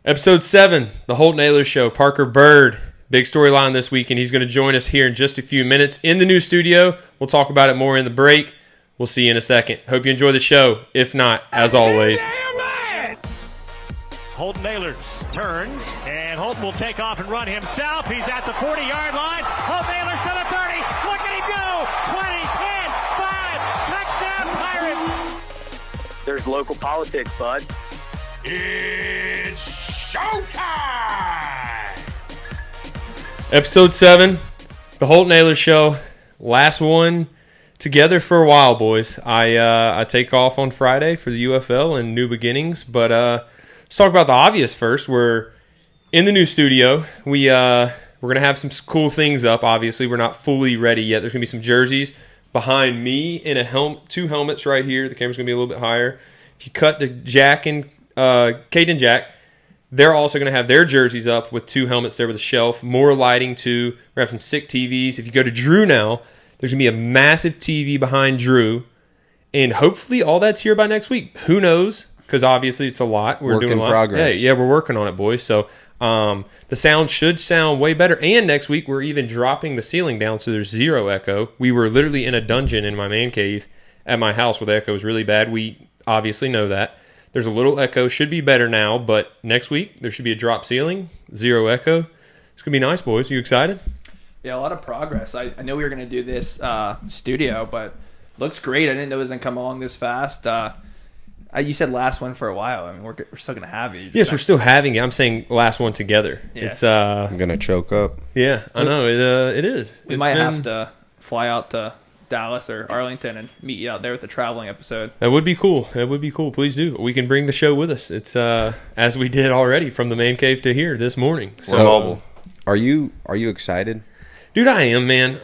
Episode 7, the Holton Ahlers Show. Parker Byrd, big storyline this week, and he's going to join us here in just a few minutes in the new studio. We'll talk about it more in the break. We'll see you in a second. Hope you enjoy the show. If not, as always. Holton Ahlers turns, and Holton will take off and run himself. He's at the 40-yard line. Holton Ahlers to the 30. Look at him go. 20, 10, 5. Touchdown, Pirates. There's local politics, bud. It's showtime! Episode 7, the Holton Ahlers Show. Last one together for a while, boys. I take off on Friday for the UFL and new beginnings, but let's talk about the obvious first. We're in the new studio. We're going to have some cool things up, obviously. We're not fully ready yet. There's going to be some jerseys behind me in a two helmets right here. The camera's going to be a little bit higher. If you cut to Jack and Kate and Jack, they're also going to have their jerseys up with two helmets there with a shelf. More lighting, too. We're going to have some sick TVs. If you go to Drew now, there's going to be a massive TV behind Drew. And hopefully all that's here by next week. Who knows? Because obviously it's a lot. We're doing a lot. Progress. Hey, yeah, we're working on it, boys. So the sound should sound way better. And next week we're even dropping the ceiling down so there's zero echo. We were literally in a dungeon in my man cave at my house where the echo was really bad. We obviously know that. There's a little echo. Should be better now, but next week there should be a drop ceiling, zero echo. It's going to be nice, boys. Are you excited? Yeah, a lot of progress. I know we were going to do this studio, but looks great. I didn't know it was going to come along this fast. You said last one for a while. I mean, we're still going to have it. Yes, we're still having it. I'm saying last one together. Yeah. It's I'm going to choke up. Yeah, I know. It is. We might have to fly out to Dallas or Arlington and meet you out there with the traveling episode. That would be cool. Please do. We can bring the show with us. It's as we did already from the man cave to here this morning. So, are you excited? Dude, I am, man.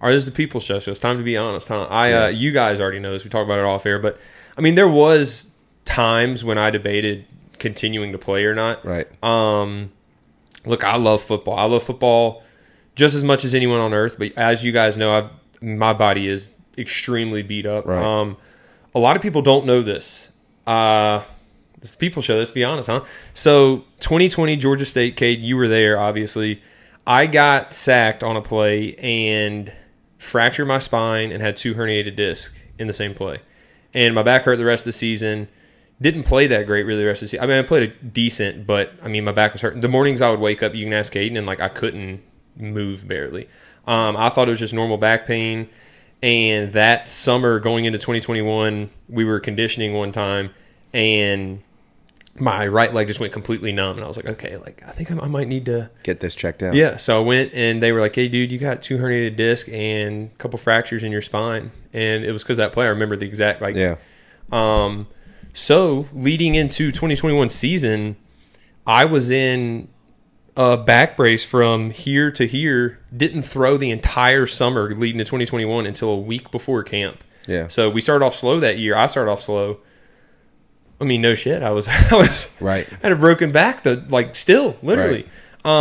This is the people show, so it's time to be honest, huh? You guys already know this. We talked about it off air, but I mean, there was times when I debated continuing to play or not. Right. Look, I love football. I love football just as much as anyone on earth, but as you guys know, my body is extremely beat up. Right. A lot of people don't know this. It's the people show, let's be honest, huh? So 2020 Georgia State, Cade, you were there, obviously. I got sacked on a play and fractured my spine and had 2 herniated discs in the same play. And my back hurt the rest of the season. Didn't play that great really the rest of the season. I mean, I played a decent, but I mean, my back was hurting. The mornings I would wake up, you can ask Caden, and like I couldn't move barely. I thought it was just normal back pain. And that summer going into 2021, we were conditioning one time and my right leg just went completely numb. And I was like, okay, like I think I might need to get this checked out. Yeah. So I went and they were like, hey, dude, you got 2 herniated discs and a couple fractures in your spine. And it was because that play. I remember the exact, like, yeah. So leading into 2021 season, I was in a back brace from here to here, didn't throw the entire summer leading to 2021 until a week before camp. Yeah. So we started off slow that year. I started off slow. I mean, no shit. I was right. I had a broken back still, literally. Right.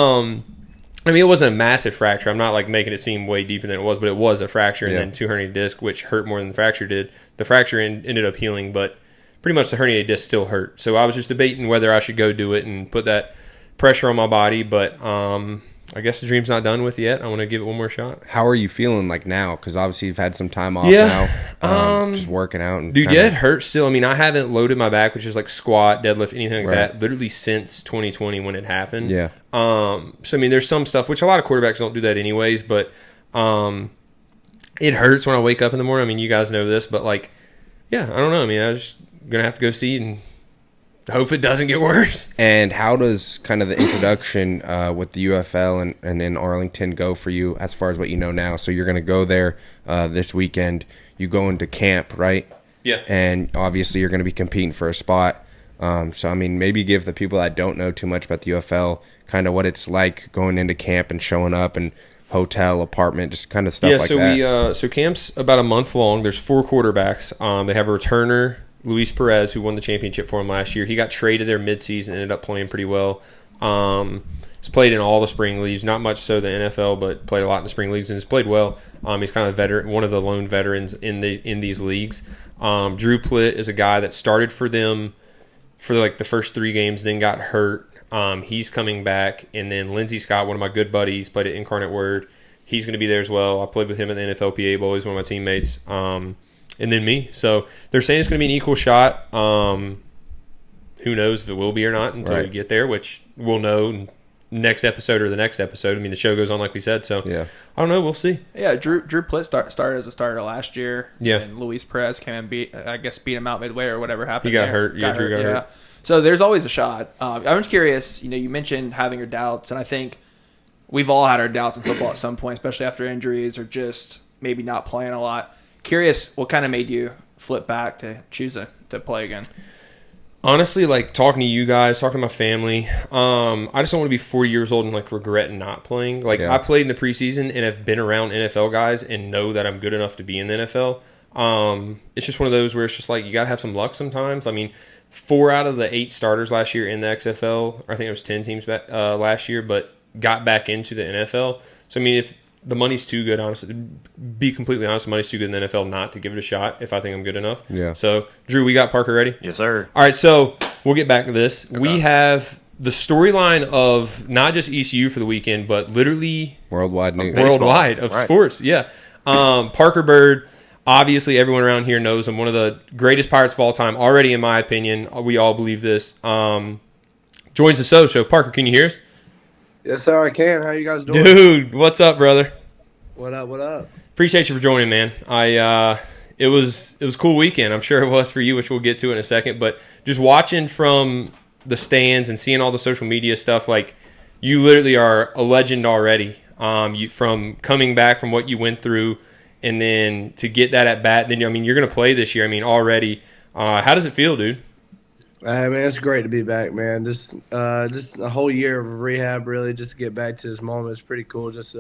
I mean, it wasn't a massive fracture. I'm not like making it seem way deeper than it was, but it was a fracture and then 2 herniated discs, which hurt more than the fracture did. The fracture ended up healing, but pretty much the herniated disc still hurt. So I was just debating whether I should go do it and put that pressure on my body, but I guess the dream's not done with yet. I want to give it one more shot. How are you feeling like now? Because obviously you've had some time off now, just working out. And dude, it hurts still. I mean, I haven't loaded my back, which is like squat, deadlift, anything like that, literally since 2020 when it happened. Yeah. So, I mean, there's some stuff, which a lot of quarterbacks don't do that anyways, but it hurts when I wake up in the morning. I mean, you guys know this, but like, yeah, I don't know. I mean, I'm just going to have to go see and hope it doesn't get worse. And how does kind of the introduction with the UFL and in Arlington go for you as far as what you know now? So you're going to go there this weekend. You go into camp, right? Yeah. And obviously you're going to be competing for a spot. So, I mean, maybe give the people that don't know too much about the UFL kind of what it's like going into camp and showing up and hotel, apartment, just kind of stuff like that. So camp's about a month long. There's 4 quarterbacks. They have a returner, Luis Perez, who won the championship for him last year. He got traded there midseason and ended up playing pretty well. He's played in all the spring leagues, not much so the NFL, but played a lot in the spring leagues and has played well. He's kind of a veteran, one of the lone veterans in these leagues. Drew Plitt is a guy that started for them for like the first 3 games, then got hurt. He's coming back, and then Lindsey Scott, one of my good buddies, played at Incarnate Word. He's going to be there as well. I played with him at the NFLPA Bowl. He's one of my teammates. And then me. So they're saying it's going to be an equal shot. Who knows if it will be or not until we get there, which we'll know next episode or the next episode. I mean, the show goes on like we said, so I don't know. We'll see. Yeah, Drew Plitt started as a starter last year. Yeah, and Luis Perez came and beat him out midway or whatever happened. He got hurt. Yeah, Drew got hurt. So there's always a shot. I'm curious. You mentioned having your doubts, and I think we've all had our doubts in football at some point, especially after injuries or just maybe not playing a lot. Curious, what kind of made you flip back to choose to play again? Honestly, like talking to you guys, talking to my family, I just don't want to be 40 years old and like regret not playing. Like I played in the preseason and have been around NFL guys and know that I'm good enough to be in the NFL. It's just one of those where it's just like you got to have some luck sometimes. I mean, 4 out of the 8 starters last year in the XFL, I think it was 10 teams last year, but got back into the NFL. So, I mean, if the money's too good, honestly, be completely honest, the money's too good in the NFL not to give it a shot if I think I'm good enough. Yeah. So, Drew, we got Parker ready? Yes, sir. All right, so we'll get back to this. Okay. We have the storyline of not just ECU for the weekend, but literally worldwide news. Worldwide of sports, yeah. Parker Byrd, obviously everyone around here knows him, one of the greatest Pirates of all time, already in my opinion. We all believe this. Joins the show. Parker, can you hear us? Yes, sir, I can. How you guys doing? Dude, what's up, brother? What up? Appreciate you for joining, man. It was a cool weekend. I'm sure it was for you, which we'll get to in a second. But just watching from the stands and seeing all the social media stuff, like you literally are a legend already. From coming back from what you went through, and then to get that at bat. Then you're going to play this year. I mean, already. How does it feel, dude? Man, it's great to be back, man. Just a whole year of rehab, really, just to get back to this moment. It's pretty cool. Just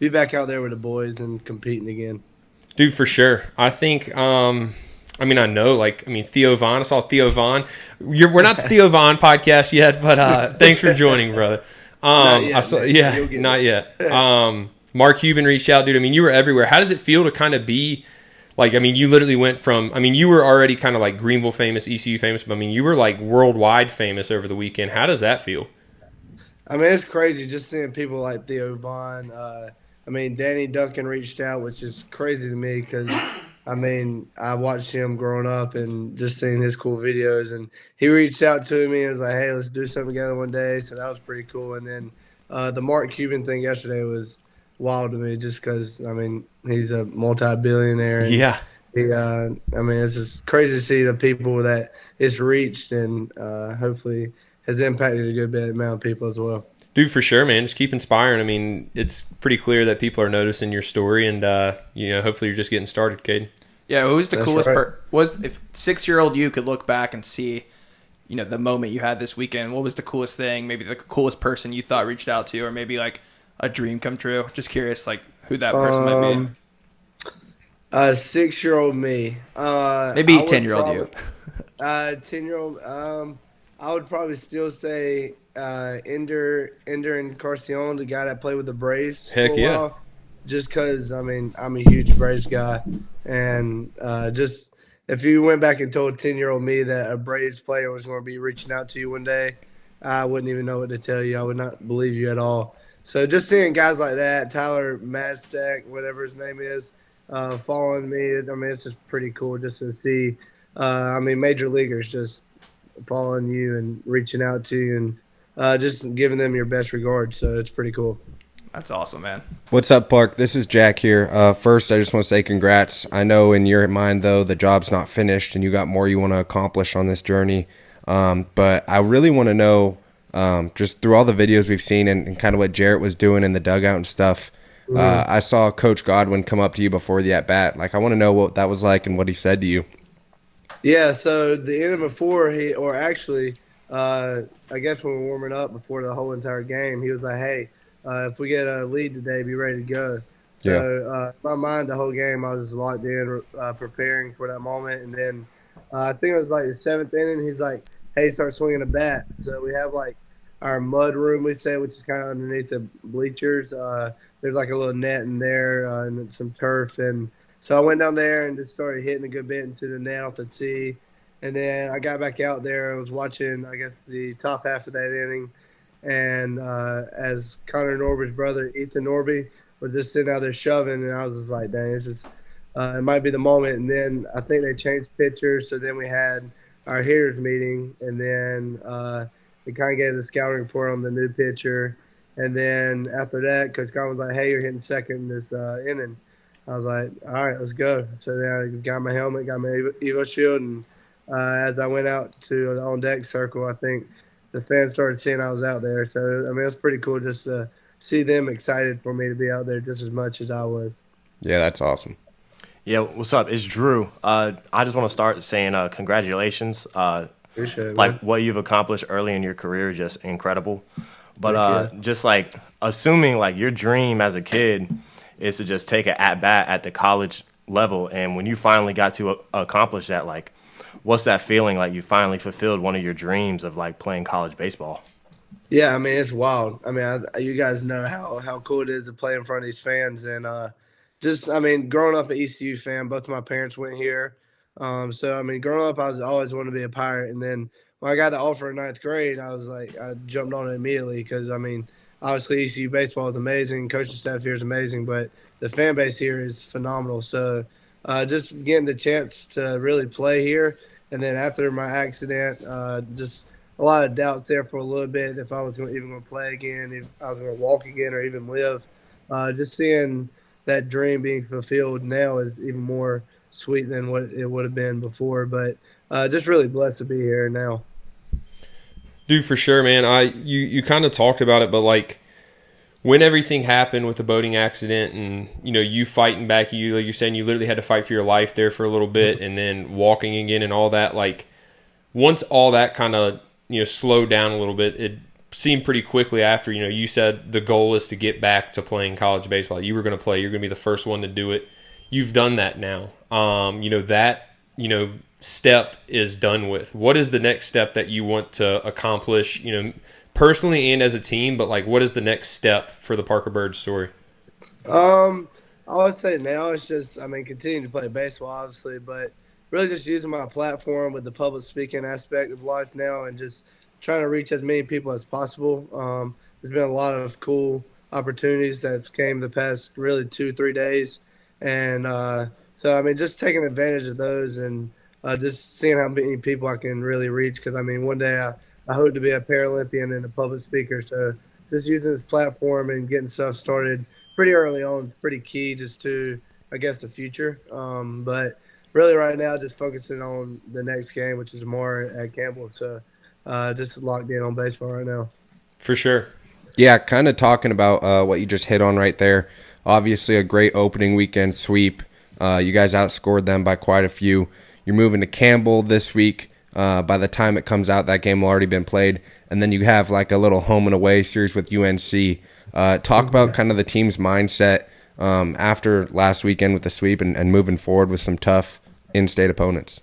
be back out there with the boys and competing again. Dude, for sure. I think, I Theo Vaughn. I saw Theo Vaughn. We're not the Theo Vaughn podcast yet, but thanks for joining, brother. Not yet. Mark Cuban reached out, dude. I mean, you were everywhere. How does it feel to kind of be like, I mean, you literally went from, I mean, you were already kind of like Greenville famous, ECU famous, but I mean, you were like worldwide famous over the weekend. How does that feel? I mean, it's crazy just seeing people like Theo Vaughn. Danny Duncan reached out, which is crazy to me because, I watched him growing up and just seeing his cool videos. And he reached out to me and was like, hey, let's do something together one day. So that was pretty cool. And then the Mark Cuban thing yesterday was wild to me just because, he's a multi-billionaire. And yeah. It's just crazy to see the people that it's reached and hopefully has impacted a good bit amount of people as well. Dude, for sure, man. Just keep inspiring. I mean, it's pretty clear that people are noticing your story, and hopefully you're just getting started, Cade. Yeah, who was the coolest? Right. If 6-year-old you could look back and see, the moment you had this weekend, what was the coolest thing? Maybe the coolest person you thought reached out to you, or maybe like a dream come true. Just curious, like who that person might be. 6-year-old me. Maybe 10-year-old you. 10-year-old. I would probably still say Ender Encarnacion, the guy that played with the Braves. Heck for a yeah. while. Just because, I'm a huge Braves guy. And just if you went back and told 10-year-old me that a Braves player was going to be reaching out to you one day, I wouldn't even know what to tell you. I would not believe you at all. So just seeing guys like that, Tyler Maztek, whatever his name is, following me, it's just pretty cool just to see, major leaguers just following you and reaching out to you and just giving them your best regards. So it's pretty cool. That's awesome, man. What's up, Park? This is Jack here. First, I just want to say congrats. I know in your mind, though, the job's not finished and you got more you want to accomplish on this journey. But I really want to know, just through all the videos we've seen and kind of what Jarrett was doing in the dugout and stuff, I saw Coach Godwin come up to you before the at-bat. Like, I want to know what that was like and what he said to you. Yeah, so the inning before I guess when we were warming up before the whole entire game, he was like, hey, if we get a lead today, be ready to go. So in my mind, the whole game, I was locked in, preparing for that moment. And then I think it was like the 7th inning, he's like, hey, start swinging a bat. So we have like our mud room, we say, which is kind of underneath the bleachers. There's like a little net in there and some turf. And so I went down there and just started hitting a good bit into the net off the tee. And then I got back out there and was watching, I guess, the top half of that inning. And as Connor Norby's brother, Ethan Norby, was just sitting out there shoving, and I was just like, dang, this is it might be the moment. And then I think they changed pitchers, so then we had our hitters meeting, and then they kind of gave the scouting report on the new pitcher. And then after that, Coach Collins was like, hey, you're hitting second this inning. I was like, all right, let's go. So then I got my helmet, got my Evo shield, and as I went out to the on deck circle, I think the fans started seeing I was out there. So I mean, it was pretty cool just to see them excited for me to be out there just as much as I was. Yeah, that's awesome. Yeah, what's up? It's Drew. I just want to start saying congratulations. Appreciate it, Like man. what you've accomplished early in your career is just incredible. But just like assuming like your dream as a kid is to just take an at bat at the college level, and when you finally got to accomplish that, like what's that feeling like you finally fulfilled one of your dreams of like playing college baseball? Yeah, I mean, it's wild. I mean, you guys know how cool it is to play in front of these fans. And just, I mean, growing up an ECU fan, both of my parents went here. So, I mean, growing up, I was always wanted to be a Pirate. And then when I got the offer in ninth grade, I was like, I jumped on it immediately because, I mean, obviously ECU baseball is amazing. Coaching staff here is amazing, but the fan base here is phenomenal. So just getting the chance to really play here. And then after my accident, just a lot of doubts there for a little bit if I was even going to play again, if I was going to walk again or even live. Just seeing that dream being fulfilled now is even more sweet than what it would have been before. But just really blessed to be here now. Dude, for sure, man. You kind of talked about it, but like when everything happened with the boating accident and you fighting back, like you're saying you literally had to fight for your life there for a little bit, and then walking again and all that. Like once all that kind of slowed down a little bit, it seemed pretty quickly after. You said the goal is to get back to playing college baseball. You were going to play. You're going to be the first one to do it. You've done that now. That step is done with. What is the next step that you want to accomplish? Personally and as a team, but like, what is the next step for the Parker Byrd story? I would say now it's just, I mean, continuing to play baseball, obviously, but really just using my platform with the public speaking aspect of life now and just trying to reach as many people as possible. There's been a lot of cool opportunities that have came the past really 2-3 days. And so, I mean, just taking advantage of those and just seeing how many people I can really reach. Because, I mean, one day I hope to be a Paralympian and a public speaker. So just using this platform and getting stuff started pretty early on is pretty key just to, I guess, the future. But really right now just focusing on the next game, which is tomorrow at Campbell. So just locked in on baseball right now. For sure. Yeah, kind of talking about what you just hit on right there. Obviously a great opening weekend sweep. You guys outscored them by quite a few. You're moving to Campbell this week. By the time it comes out, that game will already been played. And then you have like a little home and away series with UNC. Talk about kind of the team's mindset after last weekend with the sweep and moving forward with some tough in-state opponents.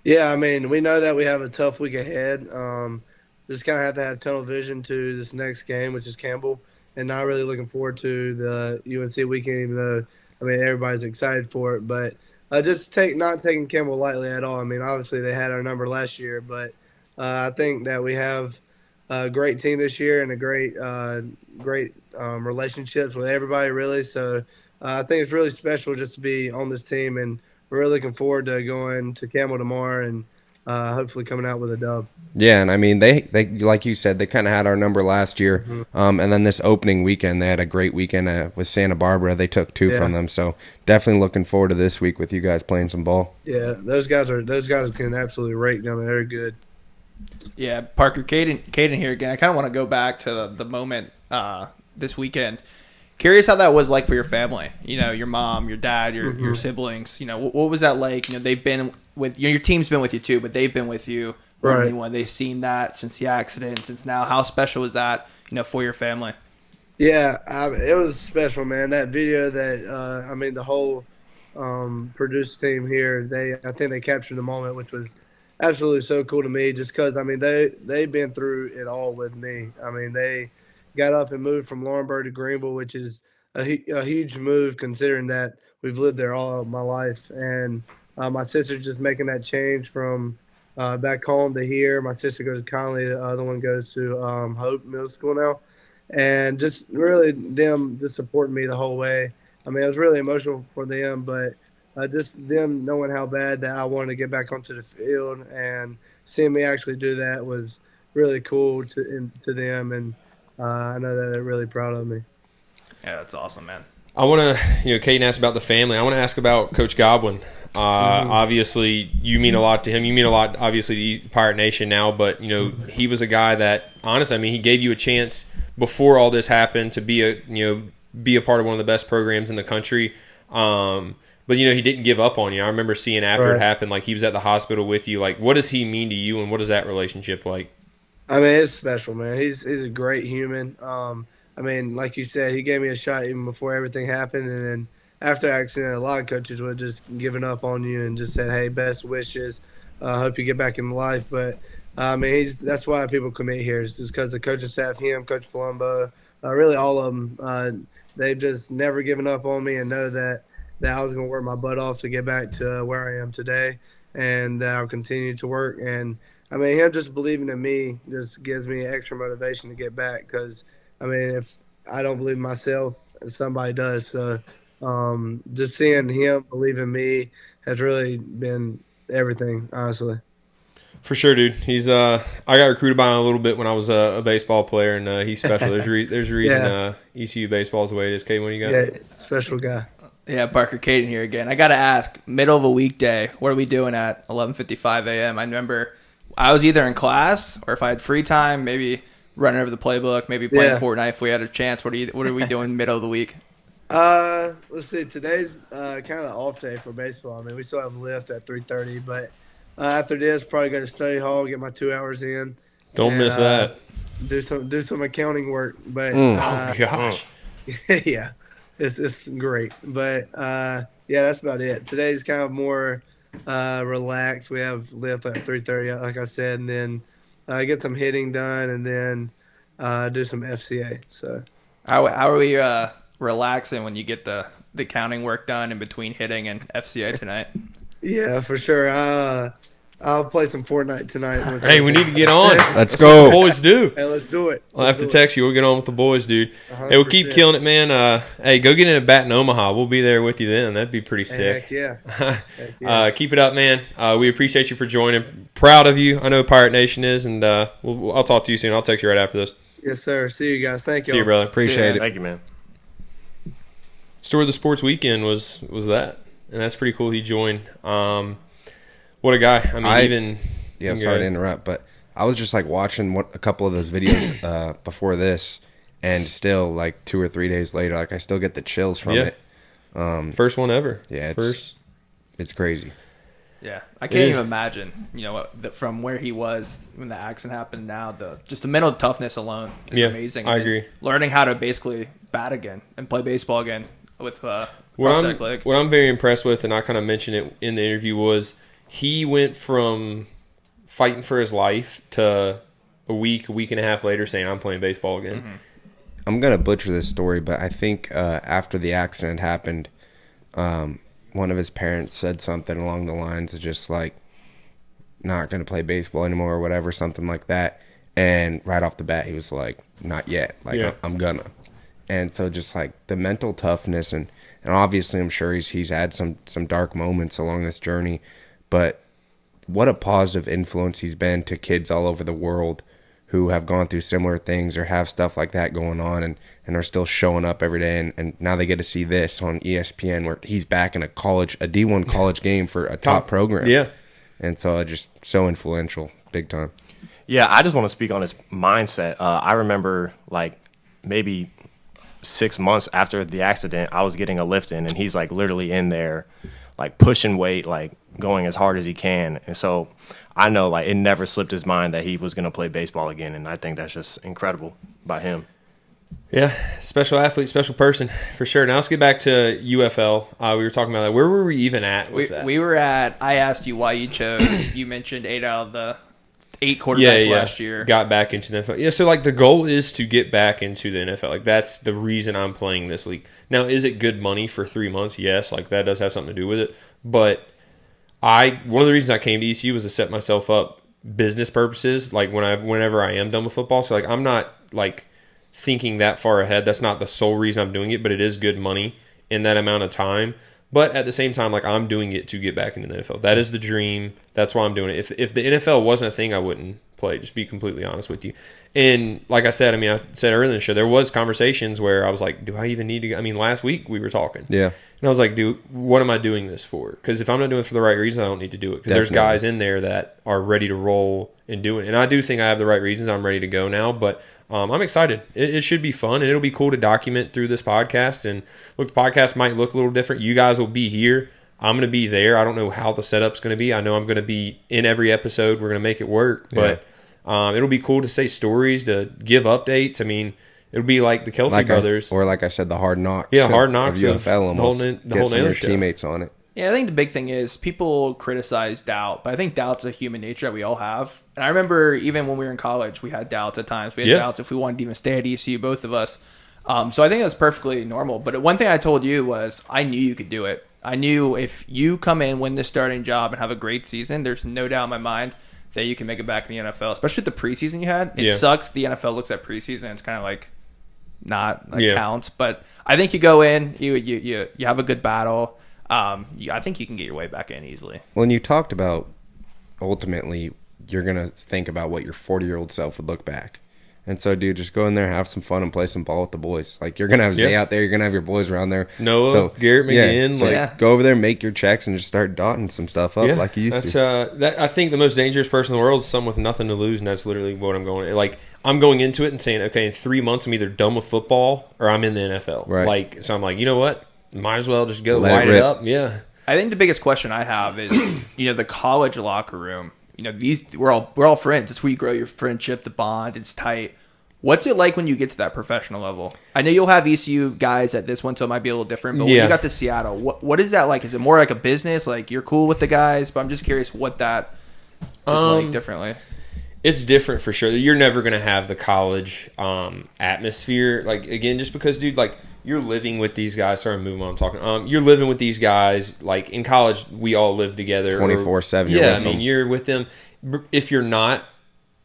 Yeah, I mean, we know that we have a tough week ahead. Just kind of have to have tunnel vision to this next game, which is Campbell, and not really looking forward to the UNC weekend, even though, I mean, everybody's excited for it. But just not taking Campbell lightly at all. I mean, obviously they had our number last year, but I think that we have a great team this year and a great relationships with everybody, really. So I think it's really special just to be on this team, and we're really looking forward to going to Campbell tomorrow and hopefully coming out with a dub. Yeah, and I mean, they like you said, they kind of had our number last year. And then this opening weekend, they had a great weekend with Santa Barbara. They took two from them. So definitely looking forward to this week with you guys playing some ball. Yeah, those guys can absolutely rake down there. They're good. Yeah, Parker, Caden here again. I kind of want to go back to the moment this weekend. Curious how that was like for your family. Your mom, your dad, your siblings. What was that like? They've been with your team's been with you too, but they've been with you. Right. When they've seen that since the accident, since now. How special was that? For your family. Yeah, it was special, man. That video that I mean, the whole produce team here, I think they captured the moment, which was absolutely so cool to me. Just because I mean, they've been through it all with me. I mean, they got up and moved from Laurinburg to Greenville, which is a huge move considering that we've lived there all of my life. And my sister's just making that change from back home to here. My sister goes to Conley. The other one goes to Hope Middle School now. And just really them just supporting me the whole way. I mean, it was really emotional for them, but just them knowing how bad that I wanted to get back onto the field and seeing me actually do that was really cool to them. And I know that they're really proud of me. Yeah, that's awesome, man. I want to, Caden asked about the family. I want to ask about Coach Godwin. Obviously, you mean a lot to him. You mean a lot, obviously, to Pirate Nation now. But, he was a guy that, honestly, I mean, he gave you a chance before all this happened to be a part of one of the best programs in the country. But, he didn't give up on you. I remember seeing after it happened, like, he was at the hospital with you. Like, what does he mean to you, and what is that relationship like? I mean, it's special, man. He's a great human. I mean, like you said, he gave me a shot even before everything happened. And then after the accident, a lot of coaches would just given up on you and just said, hey, best wishes. Hope you get back in life. But, I mean, that's why people commit here. It's just because the coaching staff, him, Coach Palumbo, really all of them, they've just never given up on me and know that I was going to work my butt off to get back to where I am today. And I'll continue to work. And, I mean, him just believing in me just gives me extra motivation to get back because, I mean, if I don't believe in myself, somebody does. So just seeing him believe in me has really been everything, honestly. For sure, dude. He's I got recruited by him a little bit when I was a baseball player, and he's special. There's a reason ECU baseball is the way it is. Kate, what do you got? Yeah, special guy. Yeah, Barker Caden here again. I got to ask, middle of a weekday, what are we doing at 11:55 a.m.? I remember I was either in class or if I had free time, maybe – running over the playbook, maybe playing Fortnite if we had a chance. What are we doing middle of the week? Let's see. Today's kind of the off day for baseball. I mean, we still have lift at 3:30, but after this, probably go to study hall, get my 2 hours in. Don't miss that. Do some accounting work, but oh gosh, yeah, it's great. But that's about it. Today's kind of more relaxed. We have lift at 3:30, like I said, and then. Get some hitting done, and then do some FCA. So, how are we relaxing when you get the counting work done in between hitting and FCA tonight? Yeah, for sure. I'll play some Fortnite tonight. Hey, we need to get on. Let's go. What the boys do. Hey, let's do it. I'll have to text you. We'll get on with the boys, dude. 100%. Hey, we'll keep killing it, man. Hey, go get in a bat in Omaha. We'll be there with you then. That'd be pretty sick. Heck yeah. Heck yeah. Keep it up, man. We appreciate you for joining. Proud of you. I know Pirate Nation is, and I'll talk to you soon. I'll text you right after this. Yes, sir. See you guys. Thank you. See you, brother. Appreciate it. Thank you, man. Story of the Sports Weekend was that, and that's pretty cool. He joined. What a guy. I mean, Yeah, sorry to interrupt, but I was just like watching a couple of those videos before this, and still like 2 or 3 days later, like I still get the chills from it. First one ever. Yeah, it's crazy. Yeah, I can't even imagine. From where he was when the accident happened. Now just the mental toughness alone is amazing. I agree. Learning how to basically bat again and play baseball again with what I'm very impressed with, and I kind of mentioned it in the interview, was he went from fighting for his life to a week and a half later saying, I'm playing baseball again. Mm-hmm. I'm going to butcher this story, but I think after the accident happened, one of his parents said something along the lines of just like, not going to play baseball anymore or whatever, something like that. And right off the bat, he was like, not yet. Like, I'm gonna. And so just like the mental toughness, and obviously I'm sure he's had some dark moments along this journey, but what a positive influence he's been to kids all over the world who have gone through similar things or have stuff like that going on and are still showing up every day. And now they get to see this on ESPN where he's back in a D1 college game for a top program. Yeah. And so just so influential, big time. Yeah, I just want to speak on his mindset. I remember like maybe 6 months after the accident, I was getting a lift in, and he's like literally in there, like pushing weight, like going as hard as he can. And so I know like it never slipped his mind that he was going to play baseball again, and I think that's just incredible by him. Yeah, special athlete, special person, for sure. Now let's get back to UFL. We were talking about that. Where were we even at with that? We were at, I asked you why you chose, you mentioned 8 out of the 8 quarterbacks last year. Got back into the NFL. Yeah, so like the goal is to get back into the NFL. Like that's the reason I'm playing this league. Now, is it good money for 3 months? Yes, like that does have something to do with it. But one of the reasons I came to ECU was to set myself up business purposes, like whenever I am done with football. So like I'm not like thinking that far ahead. That's not the sole reason I'm doing it, but it is good money in that amount of time. But at the same time, like I'm doing it to get back into the NFL. That is the dream. That's why I'm doing it. If the NFL wasn't a thing, I wouldn't play. Just be completely honest with you. And like I said, I mean, I said earlier in the show, there was conversations where I was like, do I even need to go? I mean, last week we were talking. Yeah. And I was like, dude, what am I doing this for? Because if I'm not doing it for the right reason, I don't need to do it. Because there's guys in there that are ready to roll and do it. And I do think I have the right reasons. I'm ready to go now. But I'm excited. It should be fun. And it'll be cool to document through this podcast. And look, the podcast might look a little different. You guys will be here. I'm going to be there. I don't know how the setup's going to be. I know I'm going to be in every episode. We're going to make it work. But it'll be cool to say stories, to give updates. I mean, it'll be like the Kelsey brothers. Or like I said, the hard knocks. Yeah, hard knocks of UFL almost. The whole Naylor show. Teammates on it. Yeah, I think the big thing is people criticize doubt, but I think doubt's a human nature that we all have. And I remember even when we were in college, we had doubts at times. We had doubts if we wanted to even stay at ECU, both of us. So I think that's perfectly normal. But one thing I told you was I knew you could do it. I knew if you come in, win this starting job, and have a great season, there's no doubt in my mind that you can make it back in the NFL, especially with the preseason you had. It sucks. The NFL looks at preseason. It's kind of like not counts. But I think you go in, you have a good battle. I think you can get your way back in easily. Well, and you talked about ultimately you're going to think about what your 40-year-old self would look back. And so, dude, just go in there, have some fun, and play some ball with the boys. Like, you're going to have Zay out there. You're going to have your boys around there. Noah, Garrett McGinn. Go over there, make your checks, and just start dotting some stuff up like you used to. I think the most dangerous person in the world is someone with nothing to lose, and that's literally what I'm going. Like, I'm going into it and saying, okay, in 3 months, I'm either done with football or I'm in the NFL. Right. Like, so I'm like, you know what? Might as well just go light it up. Yeah. I think the biggest question I have is, the college locker room. We're all friends. It's where you grow your friendship, the bond. It's tight. What's it like when you get to that professional level? I know you'll have ECU guys at this one, so it might be a little different. But when you got to Seattle, what is that like? Is it more like a business? Like you're cool with the guys, but I'm just curious what that is like differently. It's different for sure. You're never going to have the college atmosphere. Like, again, just because, dude, like, you're living with these guys. Sorry, I'm moving on. I'm talking. You're living with these guys. Like, in college, we all live together. 24/7. Yeah, I mean, you're with them. If you're not,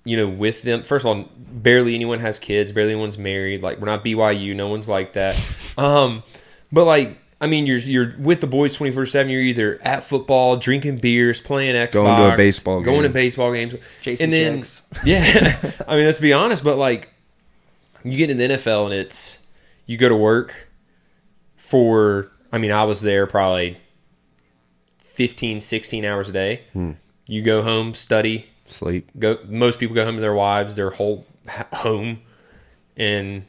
with them, first of all, barely anyone has kids. Barely anyone's married. Like, we're not BYU. No one's like that. But, like, I mean, you're with the boys 24/7. You're either at football, drinking beers, playing Xbox, going to baseball games, chasing chicks. Yeah, I mean, let's be honest. But like, you get in the NFL and you go to work for. I mean, I was there probably 15, 16 hours a day. You go home, study, sleep. Most people go home to their wives, their whole home, and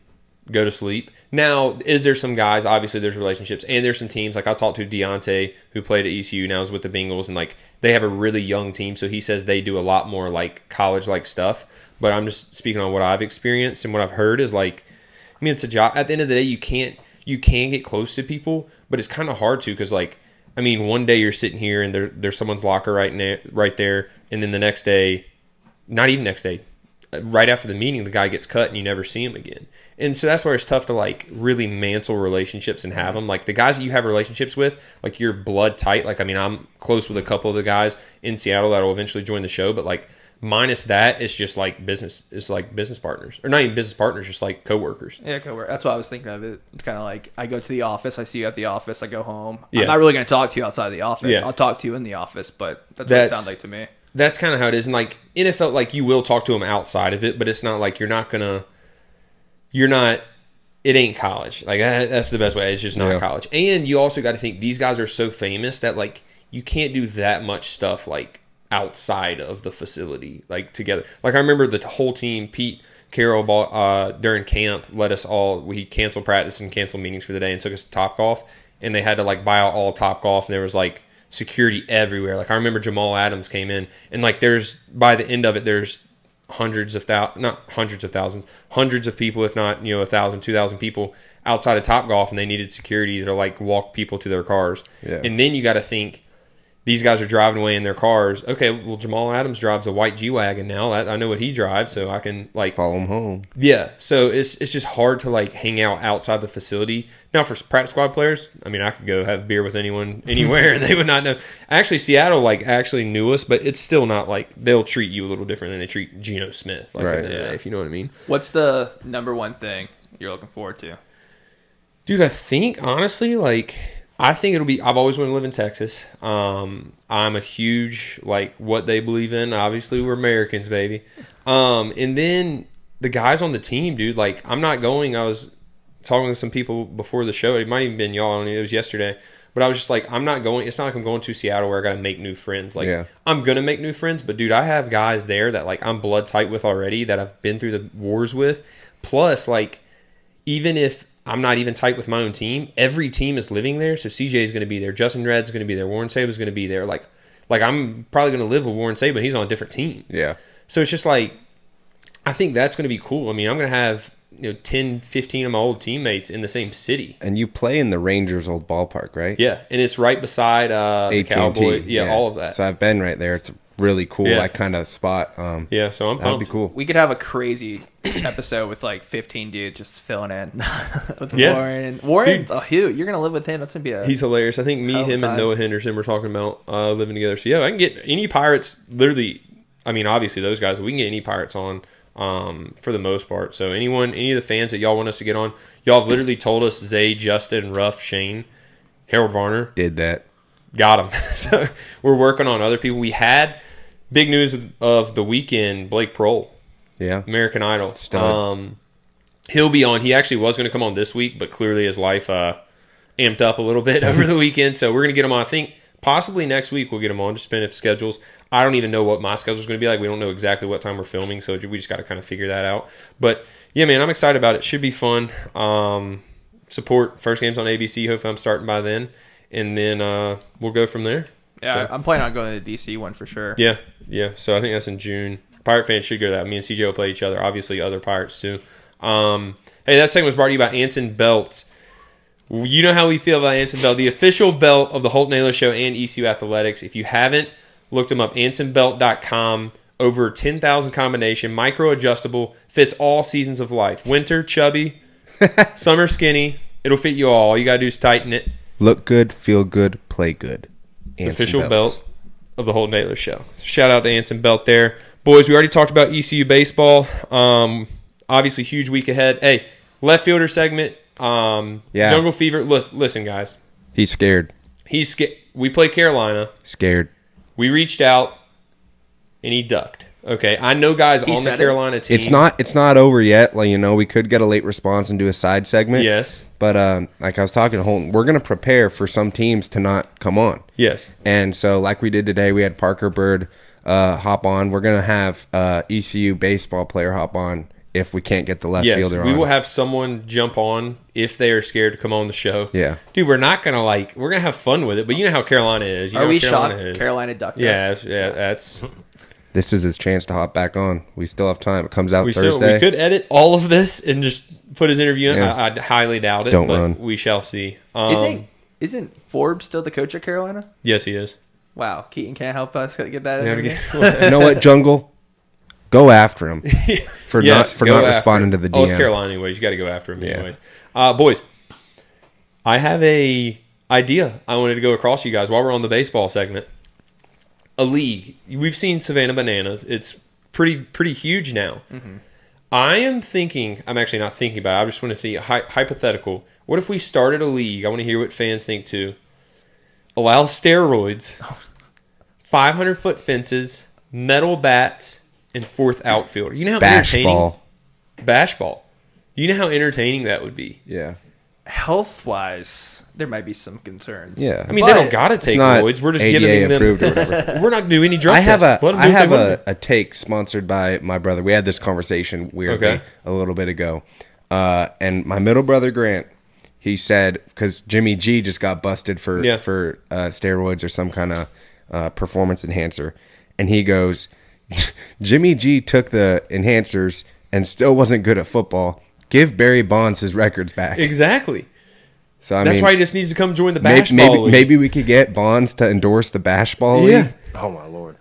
go to sleep. Now, is there some guys, obviously there's relationships, and there's some teams, like I talked to Deontay, who played at ECU, now is with the Bengals, and like they have a really young team, so he says they do a lot more like college-like stuff, but I'm just speaking on what I've experienced, and what I've heard is like, I mean, it's a job. At the end of the day, you can get close to people, but it's kind of hard to, because like, I mean, one day you're sitting here, and there's someone's locker right there, and then the next day, not even next day, right after the meeting, the guy gets cut and you never see him again. And so that's where it's tough to like really mantle relationships and have them. Like the guys that you have relationships with, like you're blood tight. Like, I mean, I'm close with a couple of the guys in Seattle that will eventually join the show, but like minus that, it's just like business. It's like business partners, or not even business partners, just like coworkers. Yeah, coworkers. That's what I was thinking of. It's kind of like I go to the office, I see you at the office, I go home. Yeah. I'm not really going to talk to you outside of the office. Yeah. It talk to you in the office, but that's what it sounds like to me. That's kind of how it is. And like NFL, like you will talk to them outside of it, but it's not like it ain't college. Like that's the best way. It's just not college. And you also got to think these guys are so famous that like you can't do that much stuff like outside of the facility, like together. Like I remember the whole team, Pete Carroll, during camp, we canceled practice and canceled meetings for the day and took us to Topgolf, and they had to like buy out all Topgolf, and there was like security everywhere. Like I remember Jamal Adams came in, and like by the end of it, there's hundreds of people, if not 1,000, 2,000 people outside of Topgolf, and they needed security to like walk people to their cars. Yeah. And then you got to think these guys are driving away in their cars. Okay, well, Jamal Adams drives a white G-Wagon now. I know what he drives, so I can, like... Follow him home. Yeah, so it's just hard to, like, hang out outside the facility. Now, for practice squad players, I mean, I could go have beer with anyone, anywhere, and they would not know. Actually, Seattle, like, actually knew us, but it's still not, like, they'll treat you a little different than they treat Geno Smith, like, right. if you know what I mean. What's the number one thing you're looking forward to? Dude, I think, honestly, like... I think it'll be. I've always wanted to live in Texas. I'm a huge like what they believe in. Obviously, we're Americans, baby. And then the guys on the team, dude. Like I'm not going. I was talking to some people before the show. It might even been y'all. I mean, it was yesterday. But I was just like, I'm not going. It's not like I'm going to Seattle where I got to make new friends. Like I'm gonna make new friends, but dude, I have guys there that like I'm blood tight with already that I've been through the wars with. Plus, like even if I'm not even tight with my own team, every team is living there. So CJ is going to be there. Justin Red's going to be there. Warren Saban's going to be there. Like I'm probably going to live with Warren Saban. He's on a different team. Yeah. So it's just like, I think that's going to be cool. I mean, I'm going to have 10, 15 of my old teammates in the same city. And you play in the Rangers' old ballpark, right? Yeah, and it's right beside the Cowboy. Yeah, all of that. So I've been right there. It's a really cool, like kind of spot. So I'm pumped. That'd be cool. We could have a crazy episode with like 15 dudes just filling in with Yeah. Warren's a hoot. You're gonna live with him. That's gonna be He's hilarious. I think me, him, and Noah Henderson were talking about living together. So yeah, I can get any Pirates. Literally, I mean, obviously those guys. We can get any Pirates on. For the most part. So any of the fans that y'all want us to get on, y'all have literally told us Zay, Justin, Ruff, Shane, Harold Varner. Did that. Got him. So we're working on other people. We had big news of the weekend, Blake Prohl. Yeah. American Idol. He'll be on. He actually was going to come on this week, but clearly his life amped up a little bit over the weekend. So we're going to get him on. I think possibly next week we'll get him on, just depending if schedules. I don't even know what my schedule is going to be like. We don't know exactly what time we're filming, so we just got to kind of figure that out. But, yeah, man, I'm excited about it. Should be fun. Support first game's on ABC. Hopefully I'm starting by then. And then we'll go from there. Yeah, so, I'm planning on going to the DC one for sure. Yeah. So I think that's in June. Pirate fans should go to that. Me and CJ will play each other. Obviously, other Pirates, too. Hey, that segment was brought to you by Anson Belts. You know how we feel about Anson Belt, the official belt of the Holton Ahlers Show and ECU Athletics. If you haven't, look them up, ansonbelt.com. Over 10,000 combination, micro-adjustable, fits all seasons of life. Winter, chubby, summer, skinny. It'll fit you all. All you got to do is tighten it. Look good, feel good, play good. Anson official Belts. Belt of the Holton Ahlers Show. Shout out to Anson Belt there. Boys, we already talked about ECU baseball. Obviously, huge week ahead. Hey, left fielder segment. Jungle Fever. Listen, guys. He's scared. He's scared. We play Carolina. Scared. We reached out, and he ducked. Okay, I know guys on the Carolina team. It's not over yet. Like, we could get a late response and do a side segment. Yes. But like I was talking to Holton, we're going to prepare for some teams to not come on. Yes. And so like we did today, we had Parker Byrd hop on. We're going to have ECU baseball player hop on if we can't get the left fielder on. We will have someone jump on if they are scared to come on the show. Yeah. Dude, we're not going to we're going to have fun with it, but you know how Carolina is. Are we shocked Carolina ducked us? Yeah, that's... This is his chance to hop back on. We still have time. It comes out Thursday. We could edit all of this and just put his interview in. Yeah. I highly doubt it, but we shall see. Isn't Forbes still the coach at Carolina? Yes, he is. Wow. Keaton can't help us get that in. You know what, Jungle? Go after him for not responding to the DM. Oh, it's Carolina anyways. You got to go after him anyways. Boys, I have a idea I wanted to go across you guys while we're on the baseball segment. A league. We've seen Savannah Bananas. It's pretty huge now. Mm-hmm. I'm actually not thinking about it. I just want to think hypothetical. What if we started a league? I want to hear what fans think too. Allow steroids, 500-foot fences, metal bats, and fourth outfielder. You know how entertaining Bashball. You know how entertaining that would be. Yeah. Health-wise, there might be some concerns. Yeah. I mean, they don't got to take roids. We're just giving them. We're not going to do any drug tests. I have a take sponsored by my brother. We had this conversation weirdly a little bit ago. And my middle brother, Grant, he said, because Jimmy G just got busted for steroids or some kind of performance enhancer. And he goes, Jimmy G took the enhancers and still wasn't good at football. Give Barry Bonds his records back. Exactly. So I That's mean, why he just needs to come join the Bashball league. maybe we could get Bonds to endorse the Bashball Yeah. league. Oh my lord.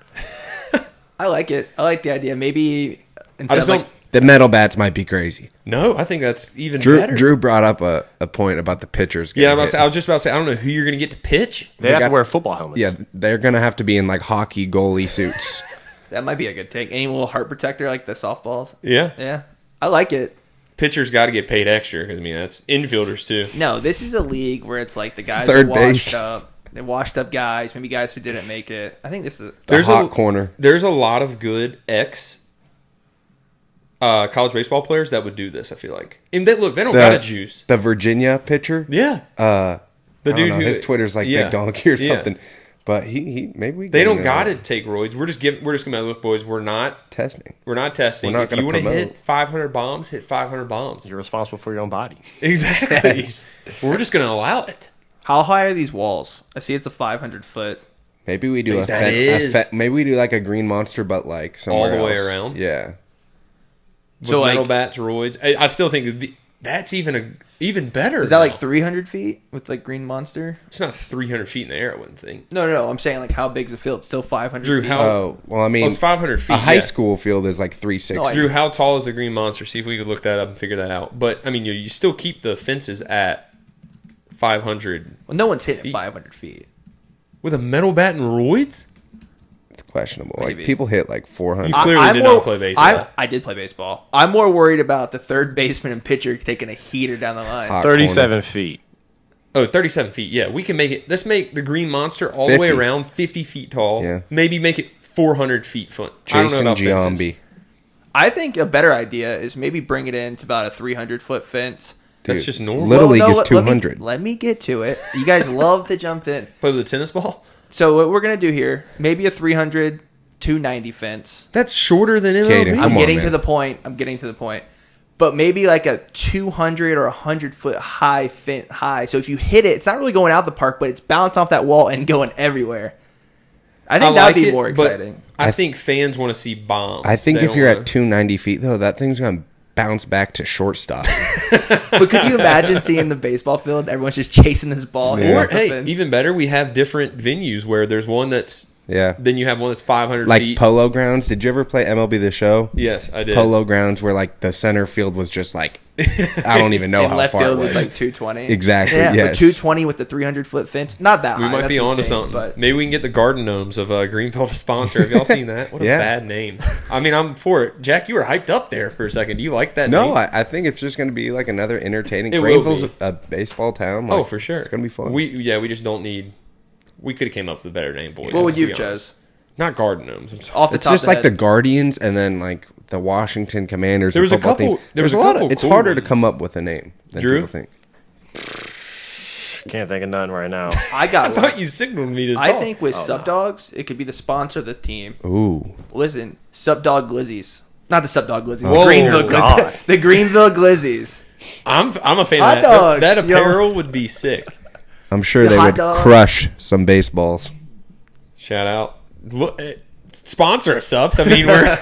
I like it. I like the idea. Maybe I instead just of don't. The metal bats might be crazy. No, I think that's even better. Drew brought up a point about the pitchers. Yeah, getting hit. I was just about to say, I don't know who you're going to get to pitch. They have to wear football helmets. Yeah, they're gonna have to be in like hockey goalie suits. that might be a good take. Any little heart protector like the softballs. Yeah. Yeah, I like it. Pitchers got to get paid extra because, I mean, that's infielders too. No, this is a league where it's like the guys Third are washed base. up. They washed up guys, maybe guys who didn't make it. I think this is There's hot corner. There's a lot of good college baseball players that would do this, I feel like. And they don't got a juice. The Virginia pitcher. Yeah. The dude who- his Twitter's like yeah. Big Donkey or Yeah. something. But he maybe we They get don't him, got to take roids. We're just going to look, boys, we're not testing. testing. We're not If you gonna want to promote. hit 500 bombs, hit 500 bombs. You're responsible for your own body. Exactly. We're just going to allow it. how high are these walls? I see it's a 500-foot. Maybe we do maybe we do like a green monster, but like somewhere All the way else. around? Yeah. With So, metal like- bats, roids. I still think that's even better. Is that now. like 300 feet with like Green Monster? It's not 300 feet in the air, I wouldn't think. No. I'm saying like how big's the field? It's still 500 Drew, feet. how? Oh well, I mean, It's 500 feet. a high yeah. school field is like 360. No, Drew, how tall is the Green Monster? See if we could look that up and figure that out. But I mean, you still keep the fences at 500 Well, no one's hitting feet. 500 feet. with a metal bat and roids. It's questionable. Maybe. Like people hit like 400. You clearly did not play baseball. I did play baseball. I'm more worried about the third baseman and pitcher taking a heater down the line. Hot 37 feet. Oh, 37 feet. Yeah, we can make it. Let's make the Green Monster all the way 50. around 50 feet tall. Yeah. Maybe make it 400 feet front. I Jason don't know about fences. Giambi. I think a better idea is maybe bring it into about a 300-foot fence. That's Dude, just normal. Little League no, is let- 200. Let me get to it. You guys love to jump in. Play with a tennis ball? So what we're going to do here, maybe a 300, 290 fence. That's shorter than MLB. Caden, I'm Come on, getting man. to the point. But maybe like a 200 or 100-foot high fence high. So if you hit it, it's not really going out the park, but it's bouncing off that wall and going everywhere. I think that would be more but exciting. I think fans want to see bombs. I think They if don't you're wanna- at 290 feet though, that thing's gonna bounce back to shortstop. But could you imagine seeing the baseball field? Everyone's just chasing this ball. Yeah. Or off the hey, fence? even better, we have different venues where there's one that's Yeah. then you have one that's 500 Like feet. Polo Grounds. Did you ever play MLB The Show? Yes, I did. Polo Grounds, where like the center field was just like I don't even know and how left far field it was was. like 220. Exactly, Yeah, yes. but 220 with the 300-foot fence. Not that We high. might be That's onto insane, something. But Maybe we can get the Garden Gnomes of Greenfield to sponsor. Have y'all seen that? What a Yeah. bad name. I mean, I'm for it. Jack, you were hyped up there for a second. Do you like that No, name? I think it's just going to be like another entertaining. It will Greenville's be. a baseball town. Oh, like, for sure. It's going to be fun. We just don't need. We could have came up with a better name, boys. what would let's you be have honest. chose? Not Garden Gnomes. I'm sorry. Off the It's top just of the like the head. Guardians and then like the Washington Commanders. There was a football couple- team. there was a a lot couple of. It's cool harder to ones. come up with a name than Drew? people think. Can't think of none right now. I I got one. thought you signaled me to talk. I think with Sub Dogs, it could be the sponsor of the team. Ooh, Listen, Sub Dog Glizzies. Not the Sub Dog Glizzies. Whoa, Greenville God. the Greenville Glizzies. I'm a fan Hot of that. dogs, That yo. apparel would be sick. I'm sure The they hot would dog. crush some baseballs. Shout out. Look, sponsor us, Subs. I mean, we're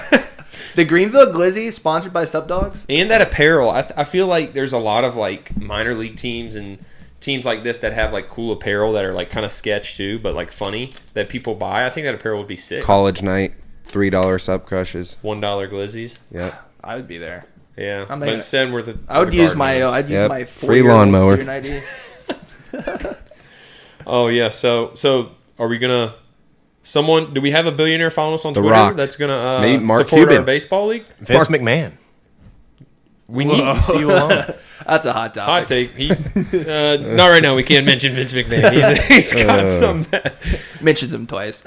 The Greenville Glizzies, sponsored by Sub Dogs. and that apparel. I feel like there's a lot of like minor league teams and teams like this that have like cool apparel that are like kind of sketch too, but like funny that people buy. I think that apparel would be sick. College night, $3 sub crushes. $1 glizzies. Yep. I would be there. Yeah, I'm but not- instead we're the. I would the use Garden my Gnomes. I'd use Yep. my Free 4-year-old lawnmower. student ID. Oh yeah, so are we gonna? Someone? Do we have a billionaire following us on The Twitter Rock. that's gonna Maybe Mark support our Cuban. baseball league? Vince McMahon. We need ECU alone. That's a hot Hot topic. take. He not right now. We can't mention Vince McMahon. He's got some. Mentions him twice.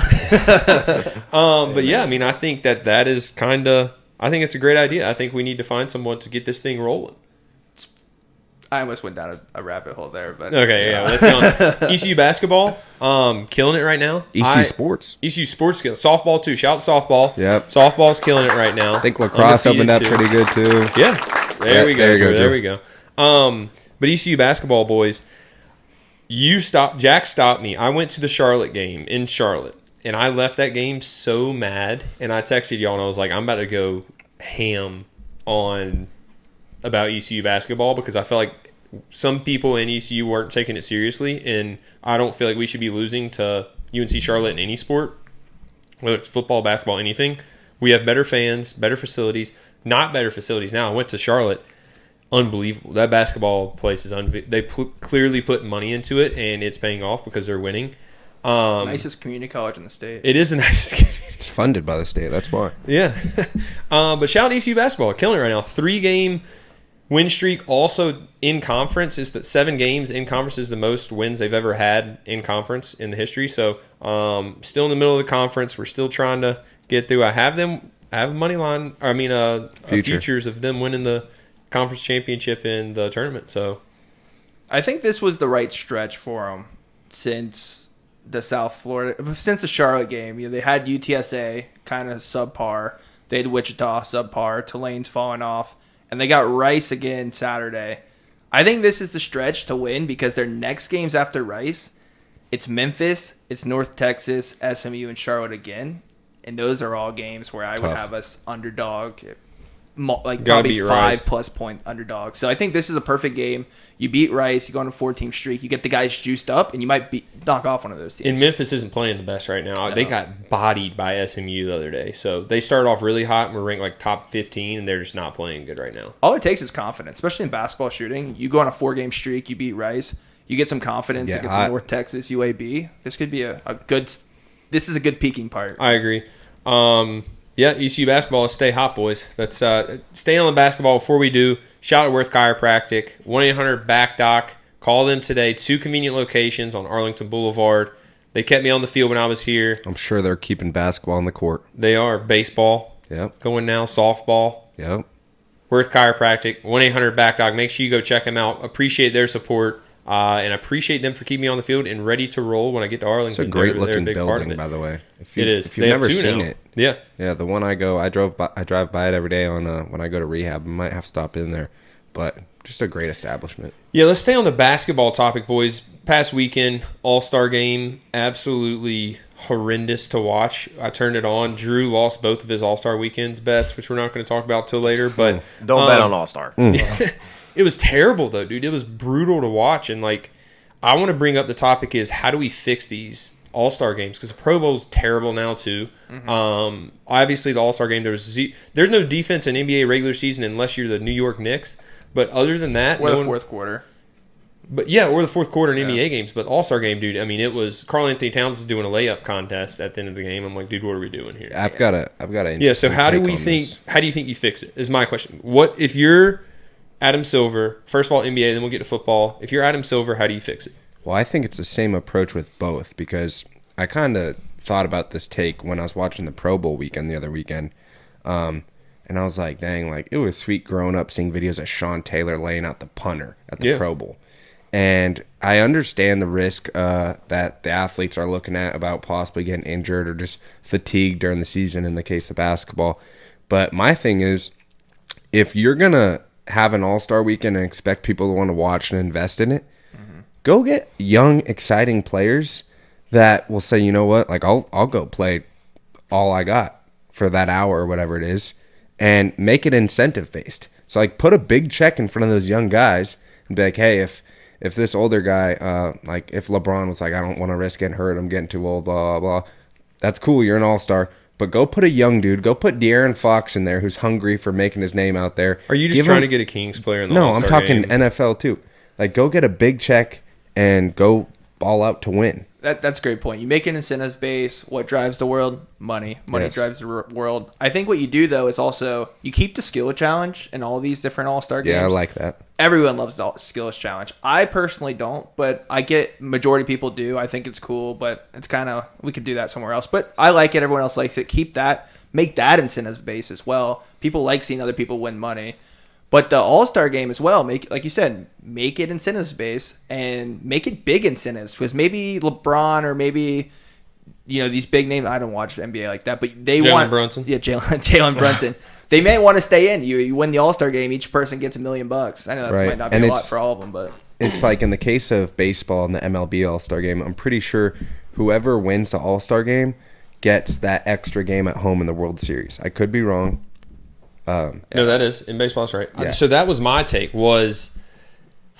But yeah, I mean, I think that is kind of. I think it's a great idea. I think we need to find someone to get this thing rolling. I almost went down a rabbit hole there, but Okay, yeah, let's go on. ECU basketball, killing it right now. ECU Sports. ECU sports skill. Softball too. Shout out softball. Yep. Softball's killing it right now. I think lacrosse opened up Undefeated, too. pretty good too. Yeah. There we go. there you go, Drew. There Drew. we go. But ECU basketball, boys, Jack stopped me. I went to the Charlotte game in Charlotte, and I left that game so mad. And I texted y'all, and I was like, I'm about to go ham on about ECU basketball because I felt like some people in ECU weren't taking it seriously, and I don't feel like we should be losing to UNC Charlotte in any sport, whether it's football, basketball, anything. We have better fans, better facilities, not better facilities now. I went to Charlotte. Unbelievable. That basketball place is they clearly put money into it, and it's paying off because they're winning. Nicest community college in the state. It is the nicest community. It's funded by the state. That's why. Yeah. But shout out to ECU Basketball. Killing it right now. 3-game win streak. Also in conference. Is that 7 games in conference is the most wins they've ever had in conference in the history. So still in the middle of the conference. We're still trying to get through. I have a money line. Futures of them winning the conference championship in the tournament. So I think this was the right stretch for them since the Charlotte game. They had UTSA kind of subpar. They had Wichita subpar. Tulane's falling off. And they got Rice again Saturday. I think this is the stretch to win because their next games after Rice, it's Memphis, it's North Texas, SMU, and Charlotte again. And those are all games where I would have us underdog, like probably 5+ point underdog. So I think this is a perfect game. You beat Rice, you go on a 4-team streak, you get the guys juiced up, and you might knock off one of those teams. And Memphis isn't playing the best right now. They got bodied by SMU the other day. So they started off really hot and were ranked like top 15, and they're just not playing good right now. All it takes is confidence, especially in basketball shooting. You go on a 4-game streak, you beat Rice, you get some confidence against North Texas, UAB. This could be a good – this is a good peaking part. I agree. ECU Basketball, stay hot, boys. Let's stay on the basketball. Before we do, shout out Worth Chiropractic, 1-800-BACK-DOC. Call them today. 2 convenient locations on Arlington Boulevard. They kept me on the field when I was here. I'm sure they're keeping basketball on the court. They are. Baseball. Yep. Going now. Softball. Yep. Worth Chiropractic, 1-800-BACK-DOC. Make sure you go check them out. Appreciate their support. And appreciate them for keeping me on the field and ready to roll when I get to Arlington. It's a great looking big building, by the way. It is. If you've never seen it, yeah. The one I drive by it every day on when I go to rehab. I might have to stop in there, but just a great establishment. Yeah, let's stay on the basketball topic, boys. Past weekend, All-Star Game, absolutely horrendous to watch. I turned it on. Drew lost both of his All-Star weekends bets, which we're not going to talk about till later. But don't bet on All-Star. It was terrible, though, dude. It was brutal to watch. And, I want to bring up the topic is how do we fix these All-Star games? Because the Pro Bowl's terrible now, too. Mm-hmm. Obviously, the All-Star game, there's no defense in NBA regular season unless you're the New York Knicks. But other than that... Or the fourth quarter. But yeah, or the fourth quarter in NBA games. But All-Star game, dude, I mean, it was... Karl Anthony Towns was doing a layup contest at the end of the game. I'm like, dude, what are we doing here? I've got a Yeah, so how do you think you fix it is my question. What if you're... Adam Silver, first of all, NBA, then we'll get to football. If you're Adam Silver, how do you fix it? Well, I think it's the same approach with both because I kind of thought about this take when I was watching the Pro Bowl weekend the other weekend. And I was like, dang, it was sweet growing up seeing videos of Sean Taylor laying out the punter at the Pro Bowl. And I understand the risk that the athletes are looking at about possibly getting injured or just fatigued during the season in the case of basketball. But my thing is, if you're going to have an All-Star weekend and expect people to want to watch and invest in it, go get young, exciting players that will say, you know what, I'll go play all I got for that hour or whatever it is and make it incentive-based. So, put a big check in front of those young guys and be like, hey, if this older guy, if LeBron was like, I don't want to risk getting hurt, I'm getting too old, blah, blah, blah, that's cool, you're an All-Star. But go put a young dude, go put De'Aaron Fox in there who's hungry for making his name out there. Are you just trying to get a Kings player in the All-Star game? No, I'm talking game? NFL too. Go get a big check and go ball out to win. That's a great point. You make an incentive base. What drives the world? Money. Money drives the world. I think what you do, though, is also you keep the skill challenge in all these different All-Star games. Yeah, I like that. Everyone loves the skills challenge. I personally don't, but I get majority of people do. I think it's cool, but it's kind of, we could do that somewhere else. But I like it. Everyone else likes it. Keep that. Make that incentive base as well. People like seeing other people win money. But the All-Star game as well, like you said, make it incentives based and make it big incentives because maybe LeBron or maybe these big names. I don't watch NBA like that, but they want Brunson. Yeah, Jalen Brunson. They may want to stay in. You win the All-Star game, each person gets $1 million. I know that might not be a lot for all of them, but it's in the case of baseball and the MLB All-Star game. I'm pretty sure whoever wins the All-Star game gets that extra game at home in the World Series. I could be wrong. No, that is in baseball. That's right. Yeah. So that was my take. Was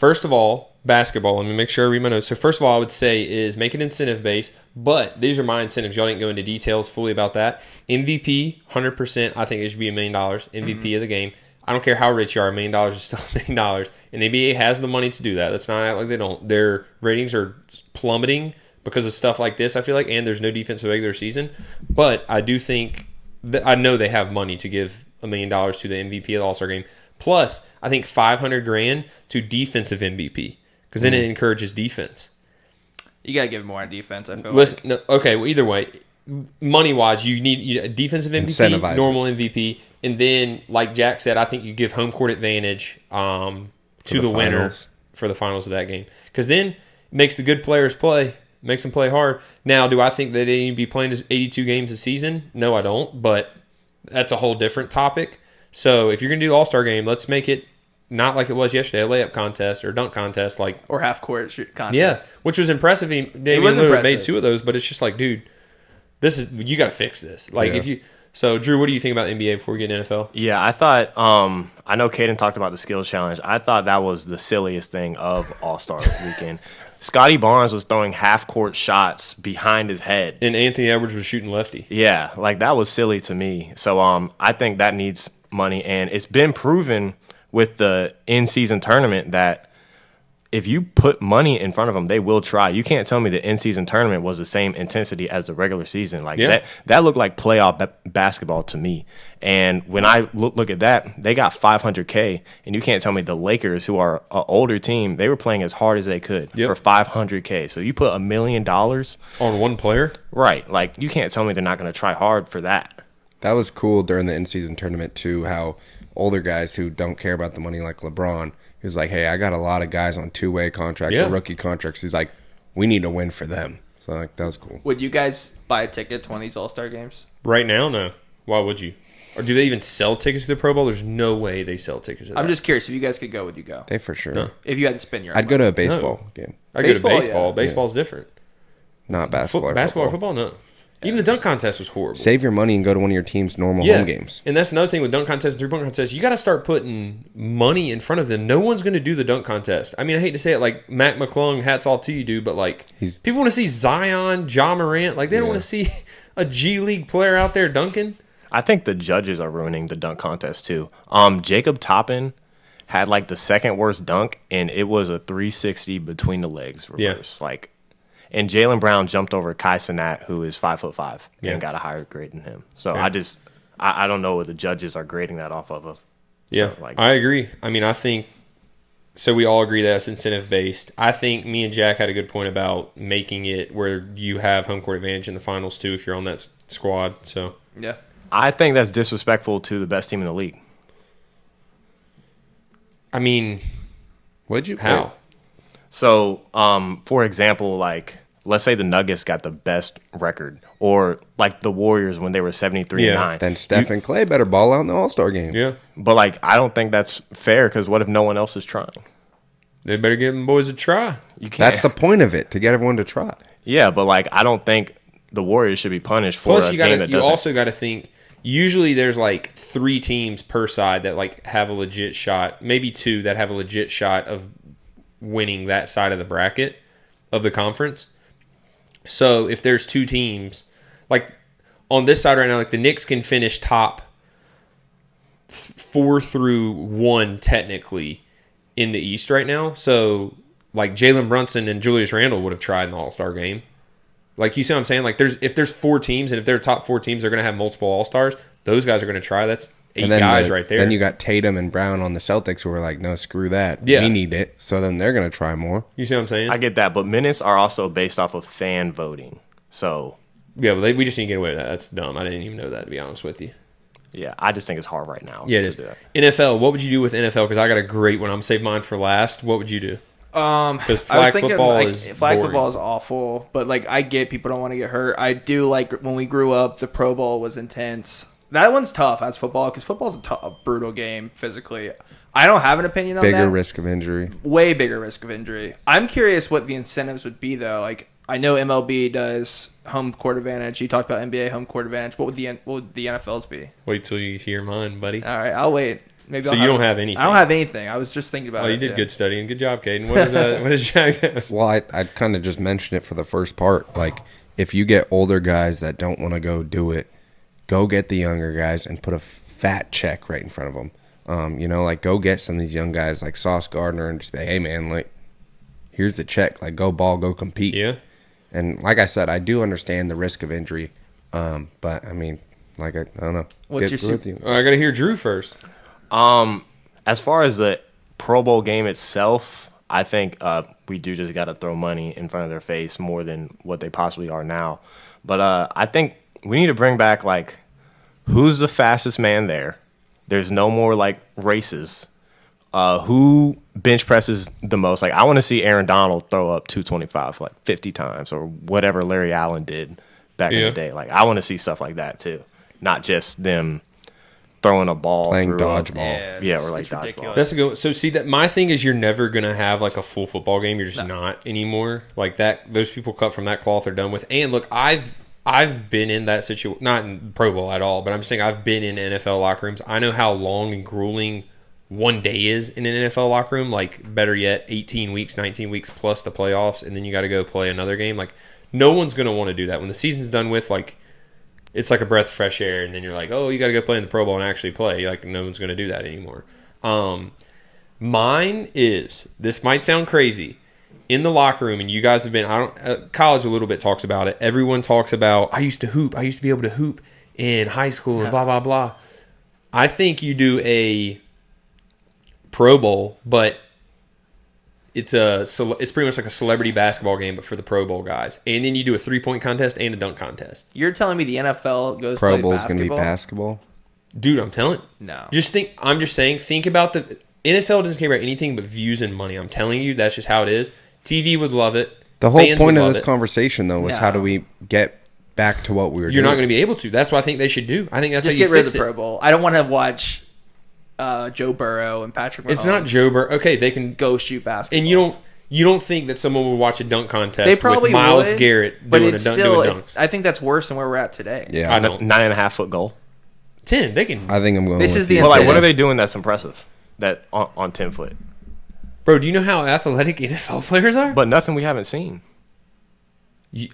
First of all, basketball. Let me make sure I read my notes. So first of all, I would say is make it incentive-based, but these are my incentives. Y'all didn't go into details fully about that. MVP, 100%, I think it should be $1 million. MVP of the game. I don't care how rich you are, $1 million is still $1 million. And the NBA has the money to do that. Let's not act like they don't. Their ratings are plummeting because of stuff like this, I feel like, and there's no defensive regular season. But I do think that I know they have money to give $1 million to the MVP of the All-Star Game. Plus, I think $500,000 to defensive MVP because then it encourages defense. You gotta give more on defense. I feel Listen, no, okay. Well, either way, money-wise, you need a defensive MVP, normal MVP, and then, like Jack said, I think you give home court advantage to the winner for the finals of that game because then it makes the good players play. Makes them play hard. Now, do I think that they need to be playing 82 games a season? No, I don't. But that's a whole different topic. So if you're going to do the All-Star Game, let's make it not like it was yesterday, a layup contest or dunk contest. Or half-court contest. Yeah, which was impressive. Damian Lillard made 2 of those, but it's just like, dude, you got to fix this. So, Drew, what do you think about the NBA before we get into NFL? Yeah, I thought, I know Caden talked about the skills challenge. I thought that was the silliest thing of All-Star Weekend. Scotty Barnes was throwing half-court shots behind his head. And Anthony Edwards was shooting lefty. Yeah, that was silly to me. So I think that needs money. And it's been proven with the in-season tournament that if you put money in front of them, they will try. You can't tell me the in-season tournament was the same intensity as the regular season. That looked like playoff basketball to me. And when I look at that, they got $500K, and you can't tell me the Lakers, who are an older team, they were playing as hard as they could for $500K. So you put $1 million on one player, right? You can't tell me they're not going to try hard for that. That was cool during the in-season tournament too. How older guys who don't care about the money, like LeBron. He was like, hey, I got a lot of guys on 2-way contracts or rookie contracts. He's like, we need to win for them. So that was cool. Would you guys buy a ticket to one of these All-Star games? Right now, no. Why would you? Or do they even sell tickets to the Pro Bowl? There's no way they sell tickets to that. I'm just curious. If you guys could go, would you go? They for sure. No. If you had to spend your I'd go to a baseball game. I'd go to baseball. Yeah. Baseball's different. Not basketball. Basketball or football, no. Even the dunk contest was horrible. Save your money and go to one of your team's normal home games. And that's another thing with dunk contests and three-point contests. You got to start putting money in front of them. No one's going to do the dunk contest. I mean, I hate to say it, like Mac McClung, hats off to you, dude, but people want to see Zion, Ja Morant. They don't want to see a G League player out there dunking. I think the judges are ruining the dunk contest too. Jacob Toppin had the second worst dunk, and it was a 360 between the legs reverse. And Jaylen Brown jumped over Kai Cenat, who is 5'5", and got a higher grade than him. So I don't know what the judges are grading that off of. I agree. I mean, I think so. We all agree that's incentive based. I think me and Jack had a good point about making it where you have home court advantage in the finals too if you're on that squad. So yeah, I think that's disrespectful to the best team in the league. I mean, how? So, for example, let's say the Nuggets got the best record, or the Warriors when they were 73-9. Then Steph and Clay better ball out in the All-Star game. Yeah. But I don't think that's fair because what if no one else is trying? They better give them boys a try. You can't. That's the point of it, to get everyone to try. Yeah, but I don't think the Warriors should be punished for Plus, a game that doesn't. You also got to think. Usually, there's 3 teams per side that have a legit shot, maybe 2 that have a legit shot of winning that side of the bracket of the conference. So if there's 2 teams, on this side right now, the Knicks can finish top 4 through 1 technically in the East right now. So Jalen Brunson and Julius Randle would have tried in the All-Star game. You see what I'm saying? If there's 4 teams, and if they're top 4 teams, they're going to have multiple All-Stars. Those guys are going to try. That's 8 guys right there. Then you got Tatum and Brown on the Celtics who are no, screw that. Yeah. We need it. So then they're going to try more. You see what I'm saying? I get that, but minutes are also based off of fan voting. So yeah, but we just need to get away with that. That's dumb. I didn't even know that, to be honest with you. Yeah, I just think it's hard right now. Yeah, it is. NFL, what would you do with NFL? Because I got a great one. I'm saving mine for last. What would you do? Because flag football is flag boring. football is awful, but I get people don't want to get hurt. I do when we grew up, the Pro Bowl was intense. That one's tough as football because football's a brutal game physically. I don't have an opinion on that. Bigger risk of injury. Way bigger risk of injury. I'm curious what the incentives would be though. I know MLB does home court advantage. You talked about NBA home court advantage. What would the NFL's be? Wait till you hear mine, buddy. All right, I'll wait. Maybe. So you don't have anything. I don't have anything. I was just thinking about it. Oh, you did good studying. Good job, Caden. What is Jack? Well, I kind of just mentioned it for the first part. Like, if you get older guys that don't want to go do it, go get the younger guys and put a fat check right in front of them. Like, go get some of these young guys like Sauce Gardner and just say, hey, man, like, here's the check. Like, go ball, go compete. Yeah. And like I said, I do understand the risk of injury. But, I mean, like, I don't know. What's your I got to hear Drew first. As far as the Pro Bowl game itself, I think we do just got to throw money in front of their face more than what they possibly are now. But I think we need to bring back, like, who's the fastest man there? There's no more, like, races. Who bench presses the most? Like, I want to see Aaron Donald throw up 225 like 50 times or whatever Larry Allen did back in the day. Like, I want to see stuff like that too, not just them throwing a ball, playing through dodgeball. or like dodgeball. That's a good. So see that my thing is you're never gonna have like a full football game. You're just not anymore. Like that, those people cut from that cloth are done with. And look, I've been in that situation, not in Pro Bowl at all, but I'm just saying I've been in NFL locker rooms. I know how long and grueling one day is in an NFL locker room. Like, better yet, 18 weeks, 19 weeks plus the playoffs, and then you got to go play another game. Like, no one's gonna want to do that when the season's done with. Like, it's like a breath of fresh air, and then you're like, oh, you got to go play in the Pro Bowl and actually play. You're like, no one's going to do that anymore. Mine is, this might sound crazy, in the locker room, and you guys have been, college a little bit talks about it. Everyone talks about, I used to hoop. I used to be able to hoop in high school and blah, blah, blah. I think you do a Pro Bowl, but it's pretty much like a celebrity basketball game, but for the Pro Bowl guys. And then you do a 3-point contest and a dunk contest. You're telling me the NFL goes Pro play Bowl's basketball? going to be basketball? Dude, I'm telling you. No. I'm just saying, think about the NFL doesn't care about anything but views and money. I'm telling you, that's just how it is. TV would love it. The whole Fans point would of love this it. conversation, though, was how do we get back to what we were doing? You're not going to be able to. That's what I think they should do. I think that's Just how you get rid of fix the it. Pro Bowl. I don't want to watch Joe Burrow and Patrick Mahomes. It's not Joe Burrow. Okay, they can go shoot basketball. And you don't think that someone would watch a dunk contest They probably with Myles would, Garrett but doing it's doing still. dunks? I think that's worse than where we're at today. Yeah. I don't. 9.5 foot goal. 10. They can. I think I'm going This with is the Well, like, what incentive. are they doing that's impressive? That on 10 foot, Bro, do you know how athletic NFL players are? but nothing we haven't seen.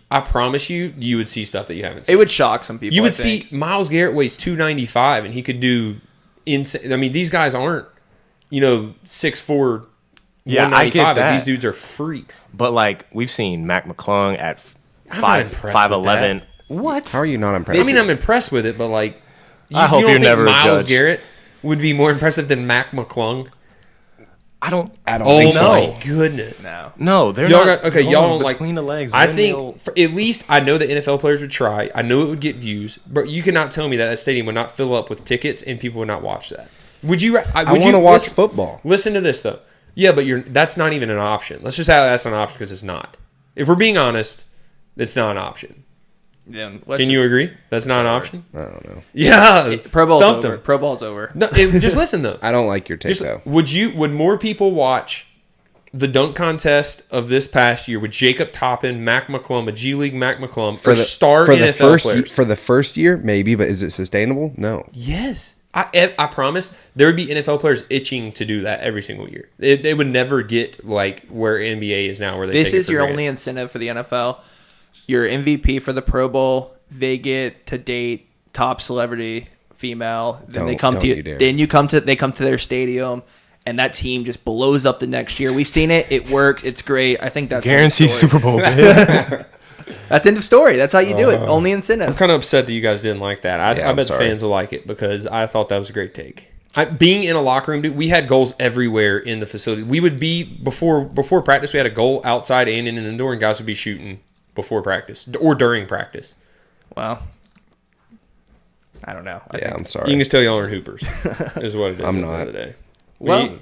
I promise you would see stuff that you haven't seen. It would shock some people. You would I think. see Myles Garrett weighs 295 and he could do insane. I mean, these guys aren't, 6'4", Yeah, 195. I get but that. These dudes are freaks. But like we've seen Mac McClung at I'm not impressed with 5'11". that. What? How are you not impressed? I mean, I'm impressed with it, but like, I hope you don't you're think never a Myles judge. Garrett would be more impressive than Mac McClung? I don't Oh think so. my goodness! No. No, they're Y'all not. got, okay, going y'all don't like between the legs. I windmill. think at least I know that NFL players would try. I know it would get views, but you cannot tell me that stadium would not fill up with tickets and people would not watch that. Would you? I want to watch football. Listen to this though. Yeah, but that's not even an option. Let's just say that's an option because it's not. If we're being honest, it's not an option. Yeah, Can you agree? That's not an option. I don't know. Yeah, Pro Bowl's stumped over. him. Pro Bowl's over. No, just listen though. I don't like your take, though. Would more people watch the dunk contest of this past year with Jacob Toppin, Mac McClung, a G League Mac McClung, for star NFL players? For the first year, maybe, but is it sustainable? No. Yes. I promise there would be NFL players itching to do that every single year. They would never get like where NBA is now, where they This take it is for your granted. only incentive for the NFL. Your MVP for the Pro Bowl, they get to date top celebrity female. Then they come Don't to you you. dare. Then they come to their stadium, and that team just blows up the next year. We've seen it. It works. It's great. I think that's the end of guarantee story. Super Bowl. Man. That's end of story. That's how you do it. Only incentive. I'm kind of upset that you guys didn't like that. I I'm bet the sorry. fans will like it because I thought that was a great take. Being in a locker room, dude, we had goals everywhere in the facility. We would be before practice. We had a goal outside and in an indoor, and guys would be shooting before practice or during practice. Well, I don't know. I'm You sorry. can just tell y'all aren't hoopers. Is what it is. I'm at the not. end of the day. Well,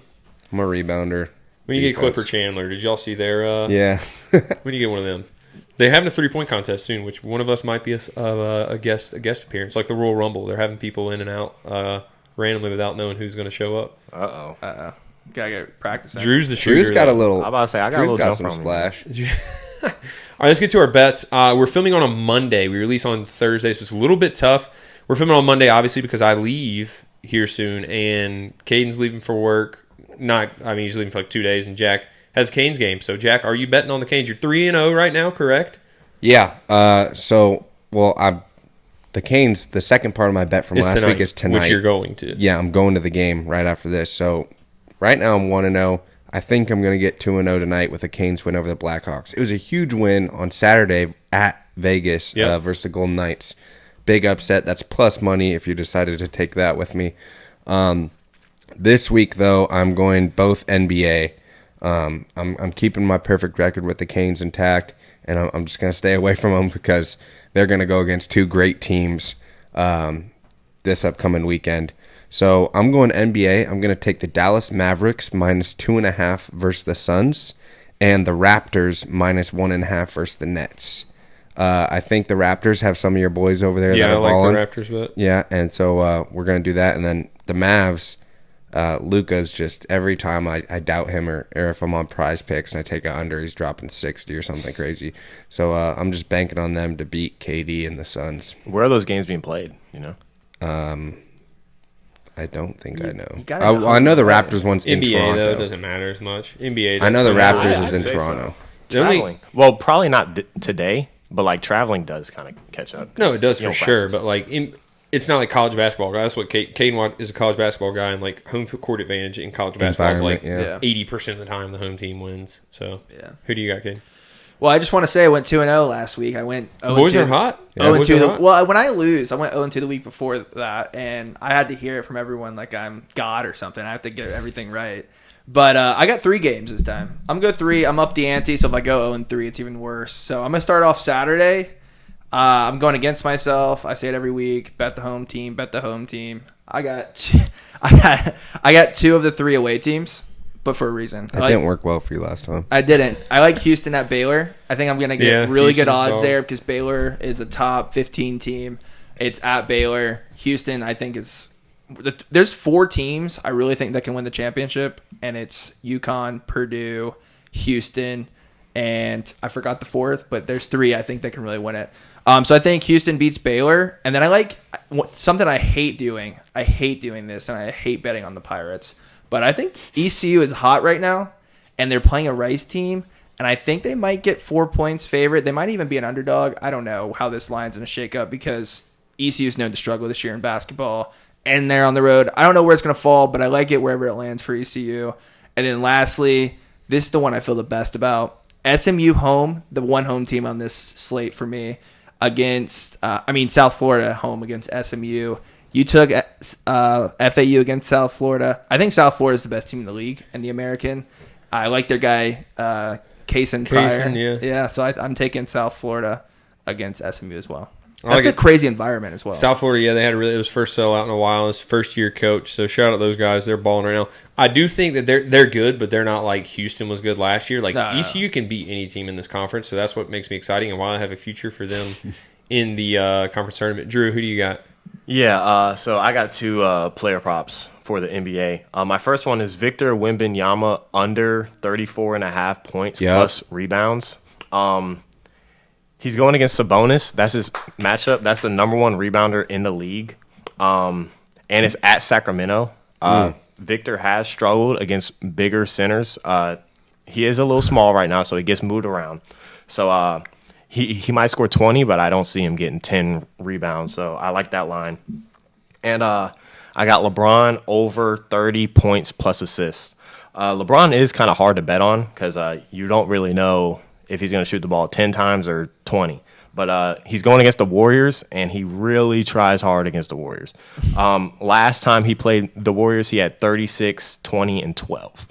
I'm a rebounder. When you get Defense. Clipper Chandler, did y'all see their? Yeah. When you get one of them, they're having a 3-point contest soon, which one of us might be a guest appearance, like the Royal Rumble. They're having people in and out randomly without knowing who's going to show up. gotta get practicing. Drew's the shooter. Drew's got a though. little. I'm about to say I got Drew's a little got jump some from him. splash. All right, let's get to our bets. We're filming on a Monday. We release on Thursday, so it's a little bit tough. We're filming on Monday, obviously, because I leave here soon, and Caden's leaving for work. He's leaving for like 2 days, and Jack has a Canes game. So, Jack, are you betting on the Canes? You're 3-0 right now, correct? Yeah. The Canes, the second part of my bet from last week is tonight. Which you're going to. Yeah, I'm going to the game right after this. So, right now I'm 1-0. I think I'm going to get 2-0 tonight with the Canes win over the Blackhawks. It was a huge win on Saturday at Vegas versus the Golden Knights. Big upset. That's plus money if you decided to take that with me. This week, though, I'm going both NBA. I'm keeping my perfect record with the Canes intact, and I'm just going to stay away from them because they're going to go against two great teams this upcoming weekend. So I'm going NBA. I'm going to take the Dallas Mavericks minus 2.5 versus the Suns, and the Raptors minus 1.5 versus the Nets. I think the Raptors have some of your boys over there that are balling. Yeah, I like the Raptors bet. Yeah, and so we're going to do that. And then the Mavs, Luka's just every time I doubt him or if I'm on Prize Picks and I take a under, he's dropping 60 or something crazy. So I'm just banking on them to beat KD and the Suns. Where are those games being played, you know? I don't think I know. I know the Raptors one's in NBA, Toronto. though, doesn't matter as much. NBA. I know the Raptors I'd is say in Toronto. So. Traveling. Well, probably not today, but like traveling does kind of catch up. No, it does for sure. Practice. But like, it's not like college basketball. That's what Caden is a college basketball guy, and like home court advantage in college basketball is like 80% of the time the home team wins. So, who do you got, Caden? Well, I just want to say I went 2-0 last week. I went 0-2. Boys are hot. 0-2. Well, when I lose, I went 0-2 the week before that, and I had to hear it from everyone like I'm God or something. I have to get everything right. But I got 3 games this time. I'm going to go 3. I'm up the ante, so if I go 0-3, it's even worse. So I'm going to start off Saturday. I'm going against myself. I say it every week. Bet the home team. Bet the home team. I got 2 of the 3 away teams. But for a reason. That didn't work well for you last time. I didn't. I like Houston at Baylor. I think I'm going to get really good odds there because Baylor is a top 15 team. It's at Baylor. Houston, I think, is – there's 4 teams I really think that can win the championship, and it's UConn, Purdue, Houston, and I forgot the 4th, but there's 3 I think that can really win it. So I think Houston beats Baylor, and then I like something I hate doing. I hate doing this, and I hate betting on the Pirates. But I think ECU is hot right now, and they're playing a Rice team, and I think they might get 4 points favorite. They might even be an underdog. I don't know how this line's going to shake up because ECU is known to struggle this year in basketball, and they're on the road. I don't know where it's going to fall, but I like it wherever it lands for ECU. And then lastly, this is the one I feel the best about. SMU home, the one home team on this slate for me, against South Florida home against SMU. You took FAU against South Florida. I think South Florida is the best team in the league and the American. I like their guy, Kaysen Pryor. Yeah, so I'm taking South Florida against SMU as well. That's a crazy environment as well. South Florida, they had it was first sellout in a while. It's first year coach, so shout out those guys. They're balling right now. I do think that they're good, but they're not like Houston was good last year. ECU can beat any team in this conference, so that's what makes me exciting and why I have a future for them in the conference tournament. Drew, who do you got? Yeah, so I got 2 player props for the NBA. My first one is Victor Wembanyama under 34.5 points plus rebounds. He's going against Sabonis. That's his matchup. That's the number 1 rebounder in the league. And it's at Sacramento. Victor has struggled against bigger centers. He is a little small right now, so he gets moved around. So he might score 20, but I don't see him getting 10 rebounds. So I like that line. And I got LeBron over 30 points plus assists. LeBron is kind of hard to bet on because you don't really know if he's going to shoot the ball 10 times or 20. But he's going against the Warriors, and he really tries hard against the Warriors. Last time he played the Warriors, he had 36, 20, and 12.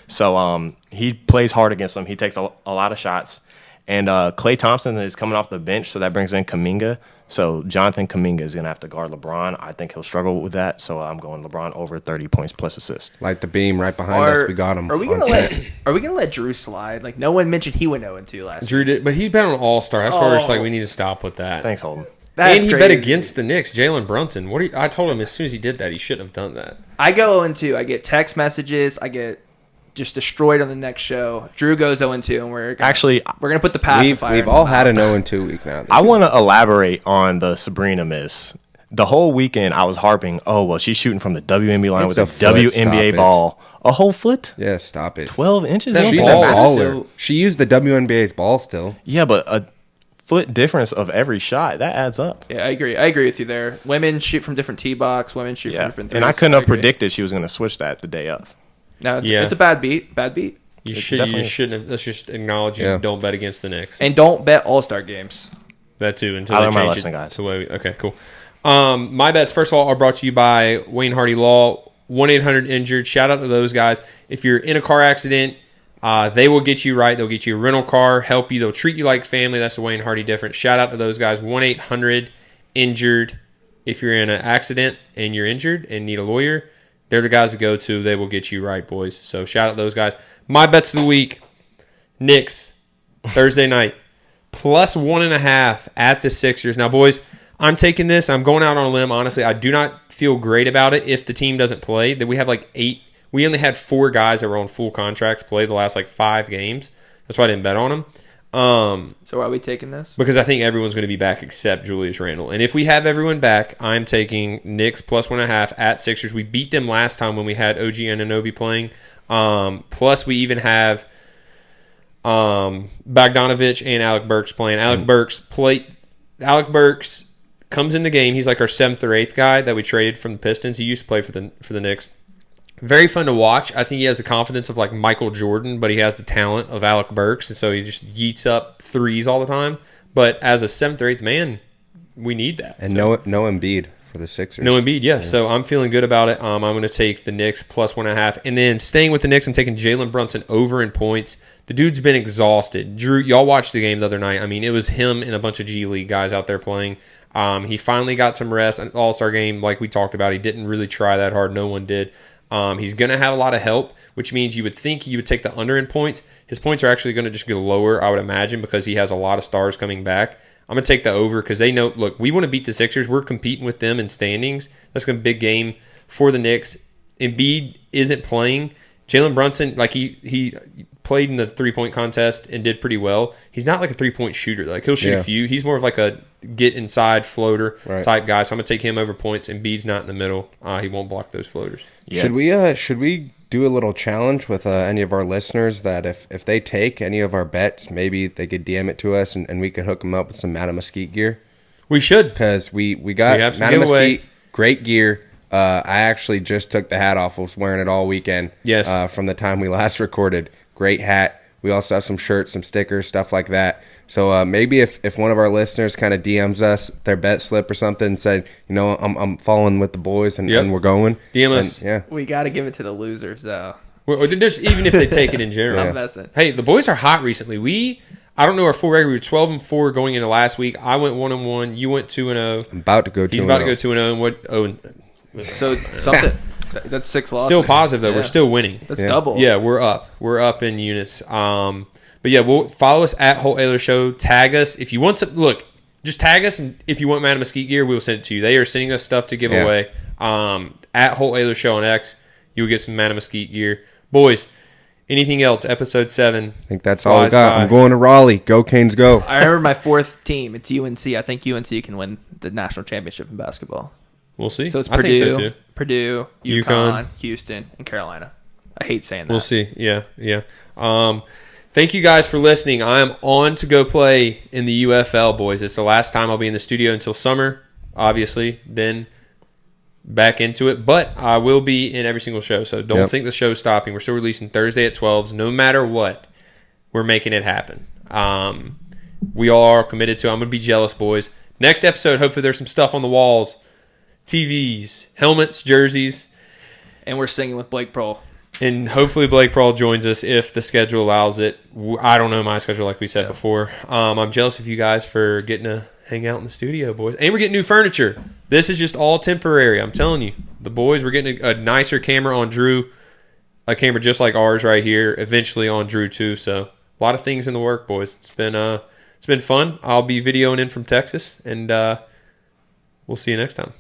So he plays hard against them. He takes a lot of shots. And Klay Thompson is coming off the bench, so that brings in Kuminga. So Jonathan Kuminga is going to have to guard LeBron. I think he'll struggle with that, so I'm going LeBron over 30 points plus assists. Like the beam right behind us, we got him. Are we gonna let Drew slide? Like no one mentioned he went 0-2 last Drew week. Did, but he's been on All-Star. That's why we're just like we need to stop with that. Thanks, Holton. That's and he crazy. bet against the Knicks, Jalen Brunson. I told him as soon as he did that, he shouldn't have done that. I go 0-2. I get text messages. I get just destroyed on the next show. Drew goes 0-2, and we're gonna put the pacifier. We've all had an 0-2 week now. I want to elaborate on the Sabrina miss. the whole weekend I was harping, oh, well, she's shooting from the WNBA line It's with a a foot, WNBA stop ball. A whole foot? Yeah, stop it. 12 inches? That in She's ball? a ball is baller. She used the WNBA's ball still. Yeah, but a foot difference of every shot, that adds up. Yeah, I agree with you there. Women shoot from different tee box. Women shoot from Yeah, different. and I threes. couldn't have agree. predicted she was going to switch that the day of. No, it's, Yeah. it's a bad beat. Bad beat. You It's should. You definitely- shouldn't have. Let's just acknowledge you. Yeah. Don't bet against the Knicks. And don't bet All-Star games. That too. Until I they learned my change lesson, it guys. to the way okay, cool. My bets, first of all, are brought to you by Wayne Hardy Law. 1-800-INJURED. Shout out to those guys. If you're in a car accident, they will get you right. They'll get you a rental car, help you. They'll treat you like family. That's the Wayne Hardy difference. Shout out to those guys. 1-800-INJURED. If you're in an accident and you're injured and need a lawyer, they're the guys to go to. They will get you right, boys. So shout out to those guys. My bets of the week: Knicks Thursday night +1.5 at the Sixers. Now, boys, I'm taking this. I'm going out on a limb. Honestly, I do not feel great about it if the team doesn't play. That we have like 8. We only had 4 guys that were on full contracts play the last like 5 games. That's why I didn't bet on them. So why are we taking this? Because I think everyone's going to be back except Julius Randle. And if we have everyone back, I'm taking Knicks +1.5 at Sixers. We beat them last time when we had OG Anunoby playing. Plus, we even have Bogdanovich and Alec Burks playing. Alec Burks comes in the game. He's like our 7th or 8th guy that we traded from the Pistons. He used to play for the Knicks. Very fun to watch. I think he has the confidence of like Michael Jordan, but he has the talent of Alec Burks, and so he just yeets up threes all the time. But as a 7th or 8th man, we need that. And So- no Embiid for the Sixers. no Embiid, yeah. So I'm feeling good about it. I'm going to take the Knicks +1.5. And then staying with the Knicks, I'm taking Jalen Brunson over in points. The dude's been exhausted. Drew, y'all watched the game the other night. I mean, it was him and a bunch of G League guys out there playing. He finally got some rest. An All-Star game, like we talked about, he didn't really try that hard. No one did. He's going to have a lot of help, which means you would think you would take the under in points. His points are actually going to just go lower, I would imagine, because he has a lot of stars coming back. I'm going to take the over because they know, look, we want to beat the Sixers. We're competing with them in standings. That's going to be a big game for the Knicks. Embiid isn't playing. Jalen Brunson, like he played in the three-point contest and did pretty well. He's not like a three-point shooter. Like he'll shoot a few. He's more of like a get inside floater type guy. So I'm going to take him over points. Embiid's not in the middle. He won't block those floaters. Yeah. Should we do a little challenge with any of our listeners that if they take any of our bets, maybe they could DM it to us and we could hook them up with some Madam Mesquite gear? We should. Because we got have some Madam giveaway. Mesquite, great gear. I actually just took the hat off. I was wearing it all weekend. Yes. From the time we last recorded. Great hat. We also have some shirts, some stickers, stuff like that. So maybe if one of our listeners kind of DMs us their bet slip or something and said, you know, I'm following with the boys and we're going. DM us. Yeah. We got to give it to the losers, though. Just even if they take it in general. I'm messing. Hey, the boys are hot recently. I don't know our full record. We were 12-4 going into last week. I went 1-1. You went 2-0. I'm about to go 2-0. He's about to go 2-0. And what? Oh, So something that's 6 losses. still positive though. Yeah. We're still winning. That's double. Yeah, we're up. We're up in units. But yeah, we'll follow us at Holt Ahlers Show. Tag us if you want to. Look, just tag us, and if you want Madam Mesquite gear, we'll send it to you. They are sending us stuff to give away. At Holt Ahlers Show on X, you'll get some Madam Mesquite gear. Boys, anything else? Episode 7. I think that's all I got. I'm going to Raleigh. Go Canes, go. I remember my 4th team. It's UNC. I think UNC can win the national championship in basketball. We'll see. So it's I Purdue, think so too. Purdue, UConn, Houston, and Carolina. I hate saying that. We'll see. Yeah. Thank you guys for listening. I am on to go play in the UFL, boys. It's the last time I'll be in the studio until summer, obviously. Then back into it. But I will be in every single show, so don't think the show's stopping. We're still releasing Thursday at 12s. No matter what, we're making it happen. We are committed to it. I'm going to be jealous, boys. Next episode, hopefully there's some stuff on the walls. TVs, helmets, jerseys. And we're singing with Blake Prohl. And hopefully Blake Prohl joins us if the schedule allows it. I don't know my schedule like we said before. I'm jealous of you guys for getting to hang out in the studio, boys. And we're getting new furniture. This is just all temporary. I'm telling you. The boys, we're getting a nicer camera on Drew. A camera just like ours right here. Eventually on Drew too. So a lot of things in the work, boys. It's been fun. I'll be videoing in from Texas. And we'll see you next time.